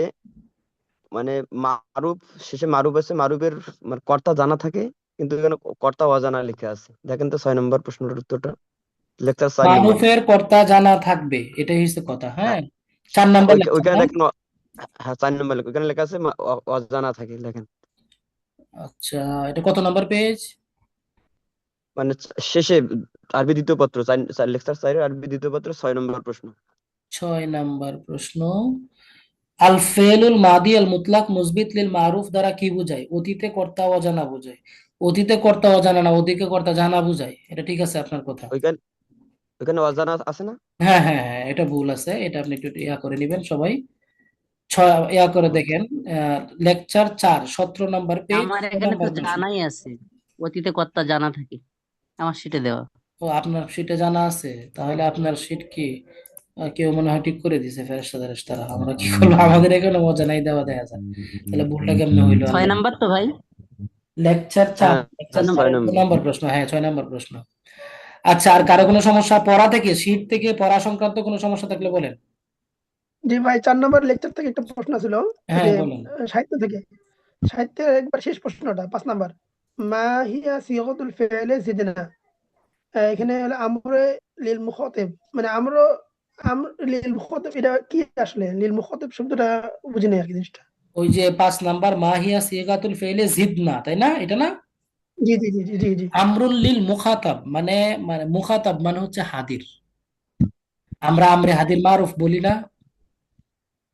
মানে মারুফ, শেষে মারুফ আছে, মারুফের মানে কর্তা জানা থাকে, কিন্তু এখানে কর্তা অজানা লেখা আছে। দেখেন তো 6 নম্বর প্রশ্নটার উত্তরটা, লেকচার 4 নম্বরে। মারুফের কর্তা জানা থাকবে, এটাই হচ্ছে কথা। হ্যাঁ, হ্যাঁ, 4 নাম্বার লেকচার ওইখানে না? দেখেন হ্যাঁ 4 নম্বর ওইখানে লেখা আছে অজানা থাকে লেখেন। আচ্ছা, এটা কত নাম্বার পেজ? মানে শেষে আরবি দ্বিতীয় পত্র লেকচার 4 আরবি দ্বিতীয় পত্র 6 নম্বর প্রশ্ন। 6 নাম্বার প্রশ্ন। আল ফেলুল মাদি আল মুতলাক মুসবিত লিল মারুফ দ্বারা কি বোঝায়? অতীতে কর্তা অজানা বোঝায়। অতীতে কর্তা অজানা না, অতীতে কর্তা জানা বোঝায়। এটা ঠিক আছে আপনার কথা? ওইখানে ওইখানে অজানা আছে না? হ্যাঁ হ্যাঁ হ্যাঁ, এটা ভুল আছে, এটা আপনি একটু করে নেবেন সবাই। করে দেখেন, লেকচার 4 17 নাম্বার পেজ, আমার 6 এখানে তো নাম্বার প্রশ্ন। জানাই আছে, অতীতে কর্তা জানা থাকে, আমার সিটে দেওয়া। ও, আপনার শীটে জানা আছে? তাহলে আপনার শীট কি কেউ মনে হয় ঠিক করে দিছে, ফেরেশতারা। আমরা কি করবো, আমাদের এখানে মজা নাই দেওয়া দেখা যায়। তাহলে ভুলটা কেমনে হইলো? 6 নাম্বার তো ভাই। লেকচার 4, হ্যাঁ লেকচার 6 6 নম্বর। 6 নম্বর। নম্বর প্রশ্ন, হ্যাঁ 6 নম্বর প্রশ্ন। আচ্ছা, আর কারো কোনো সমস্যা পড়া থেকে, শীট থেকে পড়া সংক্রান্ত কোনো সমস্যা থাকলে বলেন। জি ভাই, 4 নম্বর লেকচার থেকে একটা প্রশ্ন ছিল, হ্যাঁ যে বলেন। সাহিত্য থেকে, সাহিত্যের একবার শেষ প্রশ্নটা 5 নাম্বার, মা হিয়া সিগাতুল ফি'লে জিদনা। এখানে হলো আমরে লিল মুখাতাব, মানে আমর লিল মুখাতাব, এটা কি আসলে লিল মুখাতাব শব্দটা বুঝি নাই আর কি জিনিসটা। ওই যে 5 নাম্বার মাহিয়া সিগাতুল ফেলে জিদনা, তাই না? এটা না? জি জি জি জি জি জি আমরুল লিল মুখাতাব মানে, মুখাতাব মানে হচ্ছে হাদির। আমরা আমরে হাদির মারুফ বলি না?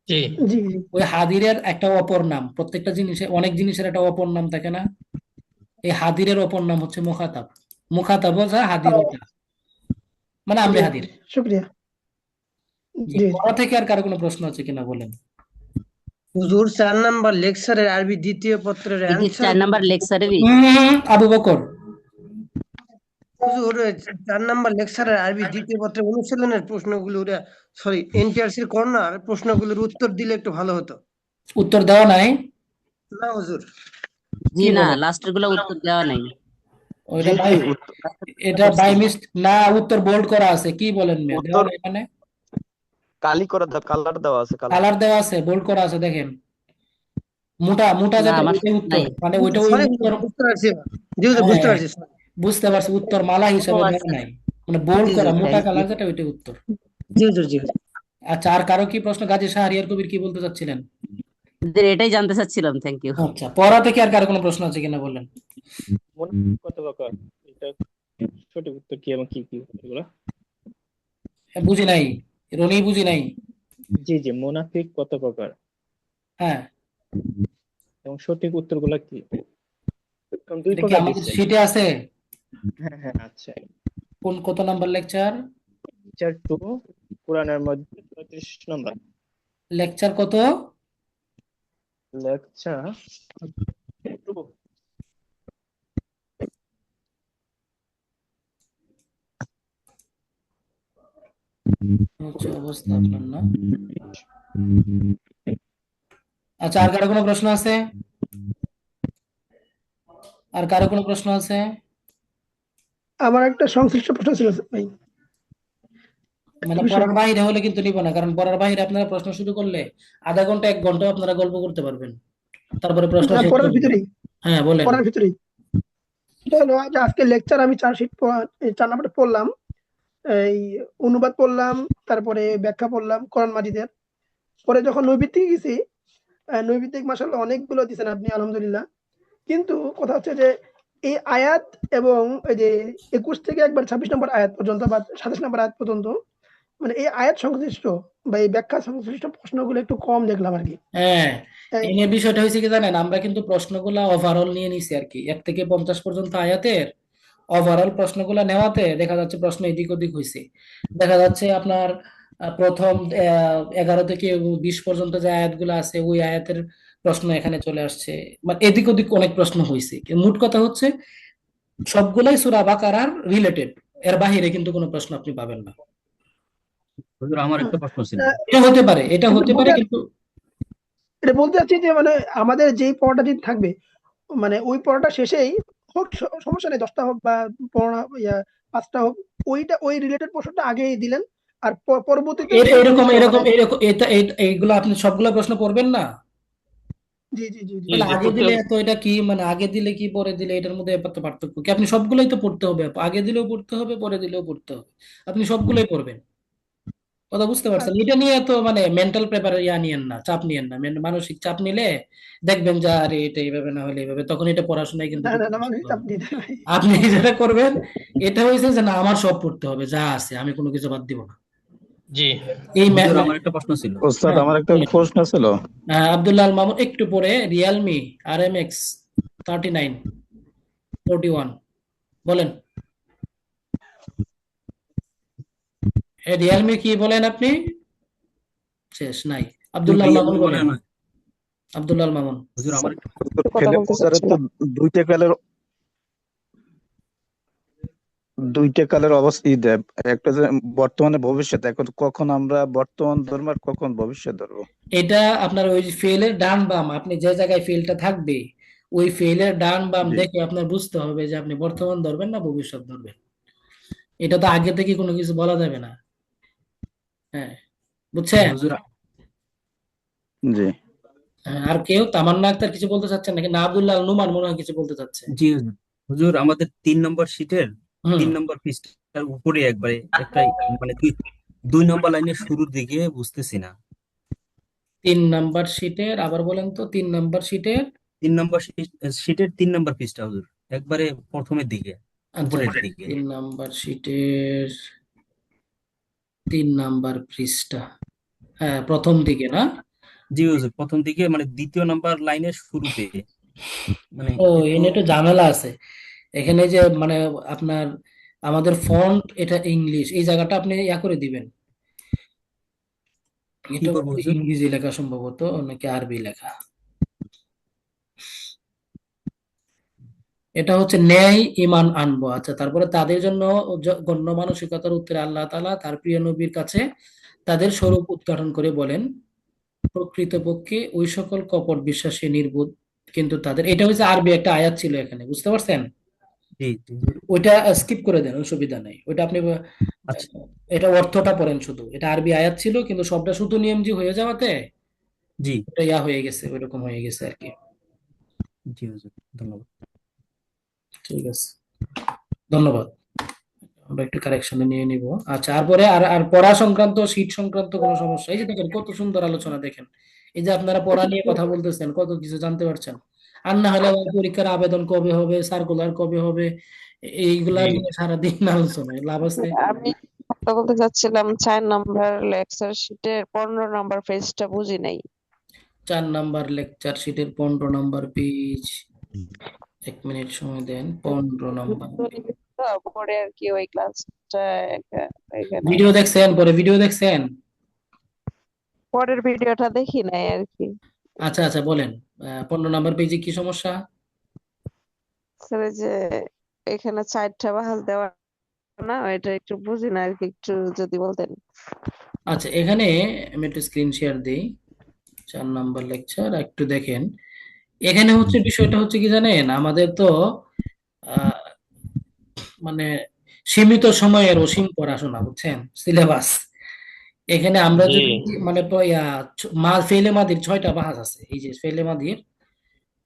জি জি ওই হাদিরের একটা অপর নাম, প্রত্যেকটা জিনিসের, অনেক জিনিসের একটা অপর নাম থাকে না? এই হাদিরের অপর নাম হচ্ছে মুখাতাব। মুখাতাব যা হাদির ওটা, মানে জি আমরে জি, হাদির। শুক্রিয়া। জি, জি জি পড়া থেকে আর কারো কোনো প্রশ্ন আছে কিনা বলেন। হুজুর 4 নাম্বার লেকচারের আরবি দ্বিতীয় পত্রের এই যে অ্যান্সার 4 নাম্বার লেকচারেরই আবু বকর, হুজুর 4 নাম্বার লেকচারের আরবি দ্বিতীয় পত্রের অনুশীলনের প্রশ্নগুলো, সরি এনটিআরসির কর্নার প্রশ্নগুলোর উত্তর দিলে একটু ভালো হতো। উত্তর দেওয়া নাই? না হুজুর। জি কি না, বলেন? লাস্টের গুলো উত্তর দেওয়া নাই। ওইটা জি বাই, জি এটা বাই মিস না, উত্তর বোল্ড করা আছে। কি বলেন মেয়ে, দেওয়া উত্তর নাই মানে? কালি করে দাও, কালার দেওয়া আছে, কালার। কালার দেওয়া আছে, বোল্ড করা আছে, দেখেন। মোটা মোটা না যেটা আমার ওইটাই উত্তর, নাই। মানে ওইটা ওই সরি উত্তর। বুঝতে পারছি, জি হুজুর বুঝতে হ্যাঁ, পারছি। বুঝতে পারছি, উত্তর মালা ও হিসাবে দেওয়া আচ্ছা, নাই, মানে বোল্ড জি করা জি মোটা থ্যাংক ইউ। কালার যেটা, ওইটাই উত্তর। জি হুজুর জি হুজুর। আচ্ছা, আর কারো কি প্রশ্ন? গাজী শাহরিয়ার কবির কি বলতে চাচ্ছিলেন? এটাই জানতে চাচ্ছিলাম, থ্যাংক ইউ। আচ্ছা, পড়া থেকে আর কারো কোনো প্রশ্ন আছে কিনা বলেন। মুনাফিক কত প্রকার? এটা সঠিক উত্তর কি এবং কি কি এগুলো? বুঝি নাই, রনি বুঝি নাই। জি জি, মুনাফিক কত প্রকার হ্যাঁ, এবং সঠিক উত্তরগুলো কি? কারণ 2 এটা কি প্রকার আমাদের দিচ্ছে। শিটে আছে? হ্যাঁ হ্যাঁ, আচ্ছা। কত নাম্বার লেকচার? লেকচার 2, কোরআনের মধ্যে 35 নম্বর লেকচার কত? লেকচার 2। হচ্ছে অবস্থা আপনার না। আচ্ছা, আর কারো কোনো প্রশ্ন আছে? আর কারো কোনো প্রশ্ন আছে? আমার একটা সংশ্লিষ্ট প্রশ্ন ছিল ভাই, মানে বিষয়। পড়ার বাইরে হলে কিন্তু নিব না, কারণ পড়ার বাইরে আপনারা প্রশ্ন শুরু করলে আধা ঘন্টা 1 ঘন্টা আপনারা গল্প করতে পারবেন, তারপরে প্রশ্ন না, শেষ পড়ার করবেন। ভিতরেই, হ্যাঁ বলেন। পড়ার ভিতরেই। এটা হলো যে আজকে লেকচার আমি 4 নাম্বারে পড়লাম, এই অনুবাদ পড়লাম, তারপরে ব্যাখ্যা পড়লাম কোরআন মাজিদের। পরে যখন নৈবিত্তিক গেছি, নৈবিত্তিক মাশাআল্লাহ অনেকগুলো দিয়েছেন আপনি, আলহামদুলিল্লাহ। কিন্তু কথা হচ্ছে যে এই আয়াত এবং এই যে 21 থেকে একবার 26 নম্বর আয়াত পর্যন্ত বা 27 নম্বর আয়াত পর্যন্ত, মানে এই আয়াত সংশ্লিষ্ট বা এই ব্যাখ্যা সংশ্লিষ্ট প্রশ্নগুলো একটু কম দেখলাম আর কি। হ্যাঁ, এই- এই নিয়ে বিষয়টা হয়েছে কি জানেন, আমরা কিন্তু প্রশ্নগুলা ওভারঅল নিয়ে নিছি আর কি, 1 থেকে 50 পর্যন্ত আয়াতের ওভারঅল প্রশ্নগুলা নেওয়াতে দেখা যাচ্ছে প্রশ্ন এদিক ওদিক হয়েছে। দেখা যাচ্ছে আপনার প্রথম 11 থেকে 20 পর্যন্ত যে আয়াতগুলো আছে, ওই আয়াতের প্রশ্ন এখানে চলে আসছে, মানে এদিক ওদিক অনেক প্রশ্ন হয়েছে। মোট কথা হচ্ছে সবগুলাই সূরা বাকারার রিলেটেড, এর বাইরে কিন্তু কোনো প্রশ্ন আপনি পাবেন না। হুজুর আমার একটা প্রশ্ন ছিল। আহ, এটা হতে পারে, এটা কিন্তু হতে পারে, কিন্তু এটা বলতে চাচ্ছি যে মানে আমাদের যেই পড়াটা যদি থাকবে, মানে ওই পড়াটা শেষেই হোক, সমস্যা নেই, 10টা হোক বা পড়া 5টা হোক, ওইটা ওই রিলেটেড প্রশ্নটা আগেই দিলেন, আর পরবর্তীতে ওই এরকম জিনিসটা এরকম মানে। এরকম এইগুলো আপনি সবগুলো প্রশ্ন পড়বেন না। জি জি জি জি তাহলে আগে দিলে তো এটা কি, মানে আগে দিলে কি পরে দিলে এটার মধ্যে এত পার্থক্য কি? আপনি সবগুলোই তো পড়তে হবে, আগে দিলেও পড়তে হবে, পরে দিলেও পড়তে হবে, আপনি সবগুলোই পড়বেন। কথা বুঝতে পারছেন? এটা নিয়ে তো মানে মেন্টাল প্রেপার নিয়েন না, চাপ নিয়েন না, মানসিক চাপ নিলে দেখবেন যে আরে এটা এইভাবে না হলে এইভাবে, তখন এটা পড়াশোনায় কিন্তু না না খুব না, কষ্ট মানে হবে। আপনি ভাই। আপনি যেটা করবেন এটা হয়েছে যে না, আমার সব পড়তে হবে, যা আছে আমি কোনো কিছু বাদ দিব না। জি এই হুজুর আমার একটা প্রশ্ন ছিল। ওস্তাদ, আমার একটা বলেন। প্রশ্ন ছিল। আব্দুল্লাহ আল মামুন একটু পরে রিয়েলমি RMX 3941 বলেন। রিয়েলমি কি বলেন আপনি? শেষ নাই। আব্দুল্লাহ আল মামুন বলেন। আব্দুল্লাহ আল মামুন। হুজুর আমার একটা ফেলে মোজারে তো দুইটা কালের অবস্থা দেয়, একটা যে বর্তমানে ভবিষ্যৎ, এখন কখন আমরা বর্তমান ধর্ম আর কখন ভবিষ্যৎ ধর্ম? এটা আপনার ওই ফেলের ডান বাম, আপনি যে জায়গায় ফেলটা থাকবে ওই ফেলের ডান বাম জি। দেখে আপনার বুঝতে হবে যে আপনি বর্তমান ধরবেন না ভবিষ্যৎ ধরবেন। এটা তো আগে থেকে কোনো কিছু বলা যাবে না। হ্যাঁ, বুঝছেন? হুজুর জি। হ্যাঁ, আর কেউ তামান্না আক্তার কিছু বলতে চাচ্ছেন নাকি? না, আব্দুল্লাহ আল নুমান মনে হয় কিছু বলতে চাচ্ছে। জি হুজুর। হুজুর আমাদের 3 নম্বর শীটের হুম 3 নম্বর পৃষ্ঠার উপরে একবারে একটা, মানে 2 নম্বর লাইনের শুরুর দিকে বুঝতেছি না। 3 নাম্বার শিটের আবার বলেন তো, 3 নাম্বার শিটের। 3 নম্বর শীটের 3 নম্বর পৃষ্ঠা হুজুর, একবারে প্রথমের দিকে, আচ্ছা, উপরের দিকে। 3 নাম্বার শিটের 3 নাম্বার পৃষ্ঠা। হ্যাঁ, প্রথম দিকে না? জি হুজুর, প্রথম দিকে মানে 2য় নম্বর লাইনের শুরুতে, মানে ও, একটু। এখানে একটু ঝামেলা আছে। এখানে যে মানে আপনার আমাদের ফন্ট এটা ইংলিশ, এই জায়গাটা আপনি ইয়া করে দিবেন। কি এটা করবো হুজুর? ইংরেজি লেখা সম্ভবত, নাকি আরবি লেখা। এটা হচ্ছে ন্যায় ঈমান আনবো। আচ্ছা, তারপরে তাদের জন্য গণ্য মানসিকতার উত্তরে আল্লাহ তাআলা তার প্রিয় নবীর কাছে তাদের স্বরূপ উদ্ঘাটন করে বলেন, প্রকৃতপক্ষে ওই সকল কপট বিশ্বাসী নির্বোধ, কিন্তু তাদের, এটা হচ্ছে আরবি একটা আয়াত ছিল এখানে, বুঝতে পারছেন? জি জি হুজুর। ওইটা স্কিপ করে দেন, অসুবিধা নেই। ওইটা আপনি আচ্ছা। এটা অর্থটা পড়েন শুধু। এটা আরবি আয়াত ছিল কিন্তু শব্দ শুধু নিয়মজি হয়ে যাওয়াতে জি ওটা ইয়া হয়ে গেছে, ওইরকম হয়ে গেছে আর কি। জি হুজুর, ধন্যবাদ। ঠিক আছে, ধন্যবাদ। আমরা একটু কারেকশনে নিয়ে নিব। আচ্ছা, তারপরে আর আর পড়া সংক্রান্ত, শীট সংক্রান্ত কোনো সমস্যা? এই যে দেখেন কত সুন্দর আলোচনা, দেখেন এই যে আপনারা পড়া নিয়ে কথা বলতেছেন, কত কিছু জানতে পারছেন। আর না হলে ওই পরীক্ষার আবেদন কবে হবে, সার্কুলার কবে হবে, এইগুলা জি নিয়ে সারাদিন আলোচনায় লাভ আছে? আমি কথা বলতে চাচ্ছিলাম 4 নাম্বার লেকচার শিটের 15 নাম্বার পেজটা বুঝি নাই। 4 নাম্বার লেকচার শিটের 15 নাম্বার পেজ। 1 মিনিট সময় দেন, 15 নাম্বার। তো পরে আর কি ওই ক্লাসটা এখানে ভিডিও দেখছেন? পরে ভিডিও দেখছেন? পরের ভিডিওটা দেখি নাই আর কি। আচ্ছা আচ্ছা, বলেন 15 নাম্বার পেজে কি সমস্যা? স্যার এই যে এখানে 4টা বাহাস দেওয়া না, এটা একটু বুঝি না আর কি, একটু যদি বলতেন। আচ্ছা, এখানে আমি একটু স্ক্রিন শেয়ার দিই। 4 নাম্বার লেকচার একটু দেখেন। এখানে হচ্ছে বিষয়টা হচ্ছে কি জানেন, আমাদের তো আহ, মানে সীমিত সময়ের অসীম পড়াশোনা, বুঝছেন, সিলেবাস। এখানে আমরা জি যদি মানে ফেলে মাদির 6টা বাহাস আছে। এই যে ফেলে মাদির,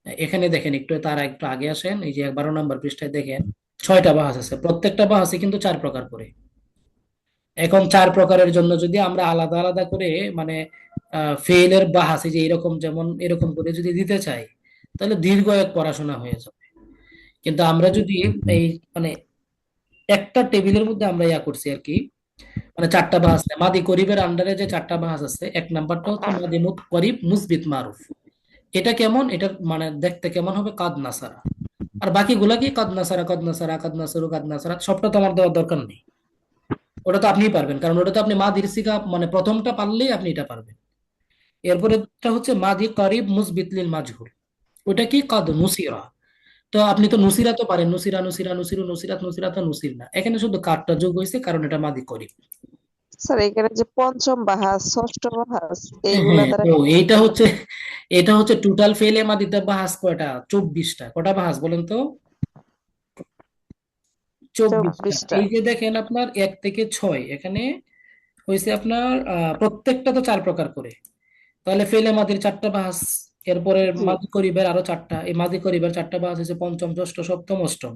এখানে দেখেন, একটু তারা একটু আগে আসেন, এই যে 12 নম্বর পৃষ্ঠায় দেখেন 6টা বাহাস আছে। প্রত্যেকটা বাহাসে কিন্তু 4 প্রকার করে। এখন 4 প্রকারের জন্য যদি আমরা আলাদা আলাদা করে মানে ফেইলের বাহাস, এই যে এরকম, যেমন এরকম করে যদি দিতে চাই, তাহলে দীর্ঘ এক পড়াশোনা হয়ে যাবে। কিন্তু আমরা যদি এই মানে একটা টেবিলের মধ্যে আমরা ইয়া করছি আর কি, মানে 4টা বাহাস নেই। মাদি করিবের আন্ডারে যে 4টা বাহাস আছে, 1 নাম্বারটা হচ্ছে মাদি করিব মুসবিত মারুফ। এটা কেমন, এটা মানে দেখতে কেমন হবে, কাদ নাসারা। আর বাকিগুলা কি, কাদ নাসারা, কাদ নাসারা, কাদ নাসারু, কাদ নাসারা, সবটা তো আমার দেওয়ার দরকার নেই। ওটা তো আপনিই পারবেন, কারণ ওটা তো আপনি মাদির সিগা মানে প্রথমটা পারলেই আপনি এটা পারবেন। এরপরে হচ্ছে মাদি করিব মুসবিত লিল মাজহুর। ওটা কি, কাদ নুসিরা। তো আপনি তো নুসিরা তো পারেন, নুসিরা, নুসিরা, নুসিরু, নুসিরাত, নুসিরা তো নুসির না। এখানে শুধু কাদটা যোগ হয়েছে কারণ এটা মাদি করিব। স্যার এখানে যে পঞ্চম বাহাস, ষষ্ঠ বাহাস, এইগুলা হ্যাঁ, দ্বারা ও এটা হচ্ছে টোটাল ফেলে মাদিতে বাহাস কয়টা? 24টা। কটা বাহাস বলেন তো? 24টা। 24টা। এই যে দেখেন আপনার 1 থেকে 6 এখানে হয়েছে আপনার প্রত্যেকটা তো 4 প্রকার করে। তাহলে ফেলে মাদির 4টা বাহাস। এরপরে জি মাদি করিবের আরো 4টা। এই মাদি করিবের 4টা বাহাস হচ্ছে পঞ্চম, ষষ্ঠ, সপ্তম, অষ্টম।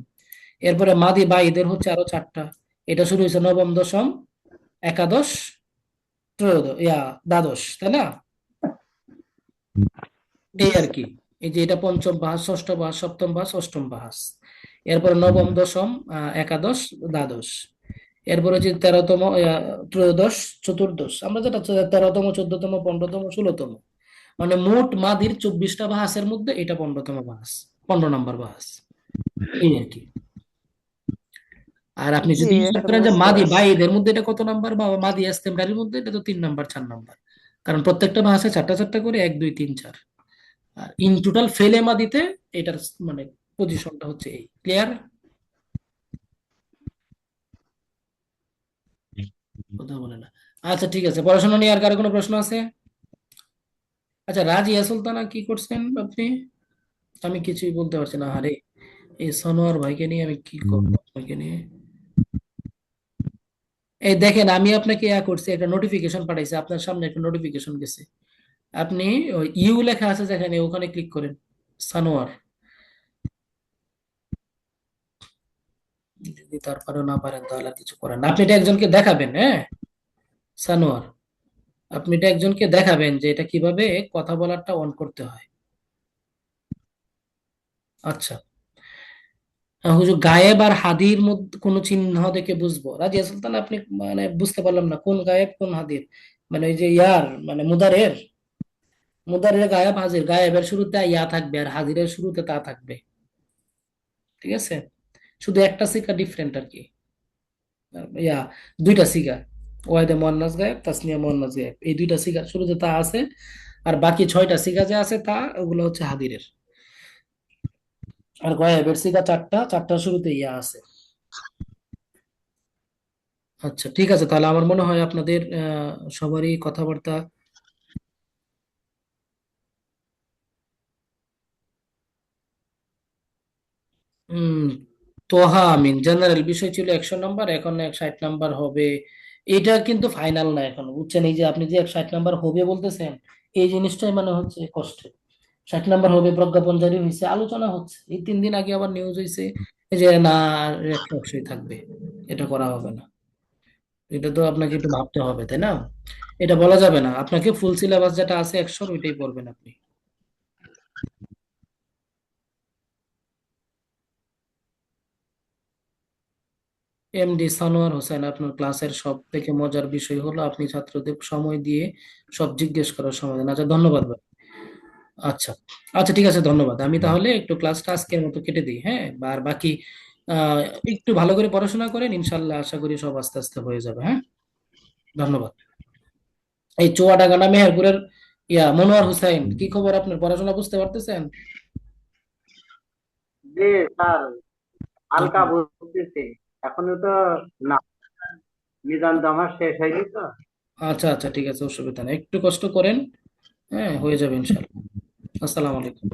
এরপরে মাদি বাইদের হচ্ছে আরো 4টা। এটা শুরু হয়েছে নবম, দশম, একাদশ, ত্রয়োদশ, দ্বাদশ, তাই না? এই আর কি। এই যে এটা পঞ্চম বাহাস, ষষ্ঠ বাহাস, সপ্তম বাহাস, অষ্টম বাহাস। এরপরে নবম, দশম, একাদশ, দ্বাদশ। এরপরে যে 13তম, ত্রয়োদশ, চতুর্দশ, আমরা যেটা 13তম, 14তম, 15তম, 16তম, মানে মোট মাদির 24টা বাহাসের মধ্যে এটা 15তম বাহাস, 15 নম্বর বাহাস। এই আর কি। আর আপনি জি যদি হিসাব এখন করেন যে বুঝতে মাদি পারছি। বাইদের মধ্যে এটা কত নাম্বার, বা মাদি ইস্তেমরারির মধ্যে এটা তো 3 নাম্বার, 4 নাম্বার। কারণ প্রত্যেকটা বাহাসে 4টা 4টা করে, 1 2 3 4। আর ইন টোটাল ফেলেমা দিতে এটার মানে পজিশনটা হচ্ছে এই। ক্লিয়ার? কথা বলে না। আচ্ছা, ঠিক আছে, পড়াশোনা নিয়ে আর কারো কোনো প্রশ্ন আছে? আচ্ছা, রাজিয়া সুলতানা কি করছেন আপনি? আমি কিছুই বলতে পারছি না। আরে, এই সনোয়ার ভাইকে নিয়ে আমি কি করবো আপনাকে নিয়ে। এই দেখেন, আমি আপনাকে করছি, একটা নোটিফিকেশন পাঠাইছি, আপনার সামনে একটা নোটিফিকেশন গেছে। আপনি ওই ইউ লেখা আছে যেখানে, ওখানে ক্লিক করেন, সানোয়ার। যদি তারপরে না পারেন তাহলে আর কিছু করেন না। আপনি এটা একজনকে দেখাবেন, হ্যাঁ সানোয়ার, আপনি এটা একজনকে দেখাবেন যে এটা কিভাবে কথা বলারটা অন করতে হয়। আচ্ছা, হুজুর গায়েব আর হাদির মধ্যে কোনো চিহ্ন দেখে বুঝবো? রাজিয়া সুলতান, আপনি মানে বুঝতে পারলাম না কোন গায়েব কোন হাদির, মানে ওই যে ইয়ার মানে মুদারের, মুদারের গায়েব হাজির, গায়েবের শুরুতে ইয়া থাকবে আর হাজিরের শুরুতে তা থাকবে, ঠিক আছে? শুধু একটা সিগা ডিফারেন্ট আর কি, ইয়া দুইটা সিগা, ওয়াহিদে মুয়ান্নাস গায়েব, তাসনিয়া মুয়ান্নাস গায়েব, এই দুইটা সিগা শুরুতে তা আছে, আর বাকি 6টা সিগা যে আছে তা ওগুলো হচ্ছে হাদিরের। আর গায়েবের সিগা 4টা, 4টার শুরুতে ইয়া আছে। আচ্ছা ঠিক আছে, তাহলে আমার মনে হয় আপনাদের সবারই কথাবার্তা হম তোহা আমিন, জেনারেল বিষয় ছিল 100 নাম্বার, এখন 60 নাম্বার হবে। এটা কিন্তু ফাইনাল না এখন, বুঝছেন? এই যে আপনি যে 60 নাম্বার হবে বলতেছেন, এই জিনিসটাই মানে হচ্ছে কষ্ট। 60 নাম্বার হবে, প্রজ্ঞাপন জারি হয়েছে, আলোচনা হচ্ছে, এই 3 দিন আগে আবার নিউজ হয়েছে যে না, একটা অবশ্যই থাকবে, এটা করা হবে না। এটা তো আপনাকে একটু ভাবতে হবে, তাই না? এটা বলা যাবে না, আপনাকে ফুল সিলেবাস যেটা আছে 100 ওইটাই পড়বেন আপনি। এমডি সানোয়ার হোসেন, আপনার ক্লাসের সব থেকে মজার বিষয় হলো আপনি ছাত্রদের সময় দিয়ে সব জিজ্ঞেস করার সময় দেন। আচ্ছা ধন্যবাদ ভাই। আচ্ছা, আচ্ছা ঠিক আছে, ধন্যবাদ। আমি তাহলে একটু ক্লাসটা আজকের মতো কেটে দিই, হ্যাঁ? আর বাকি আহ একটু ভালো করে পড়াশোনা করেন, ইনশাল্লাহ আশা করি সব আস্তে আস্তে হয়ে যাবে, হ্যাঁ? ধন্যবাদ। এই চুয়াডাঙ্গা মেহেরপুরের মনোয়ার হুসাইন, কি খবর? আপনার পড়াশোনা বুঝতে পারতেছেন? জি স্যার, হালকা ধন্যবাদ। বুঝতেছি, এখনো তো না, নিদান জমা শেষ হয়নি তো। আচ্ছা আচ্ছা ঠিক আছে, অসুবিধা নেই, একটু কষ্ট করেন, হ্যাঁ হয়ে যাবে ইনশাল্লাহ। আসসালামু আলাইকুম।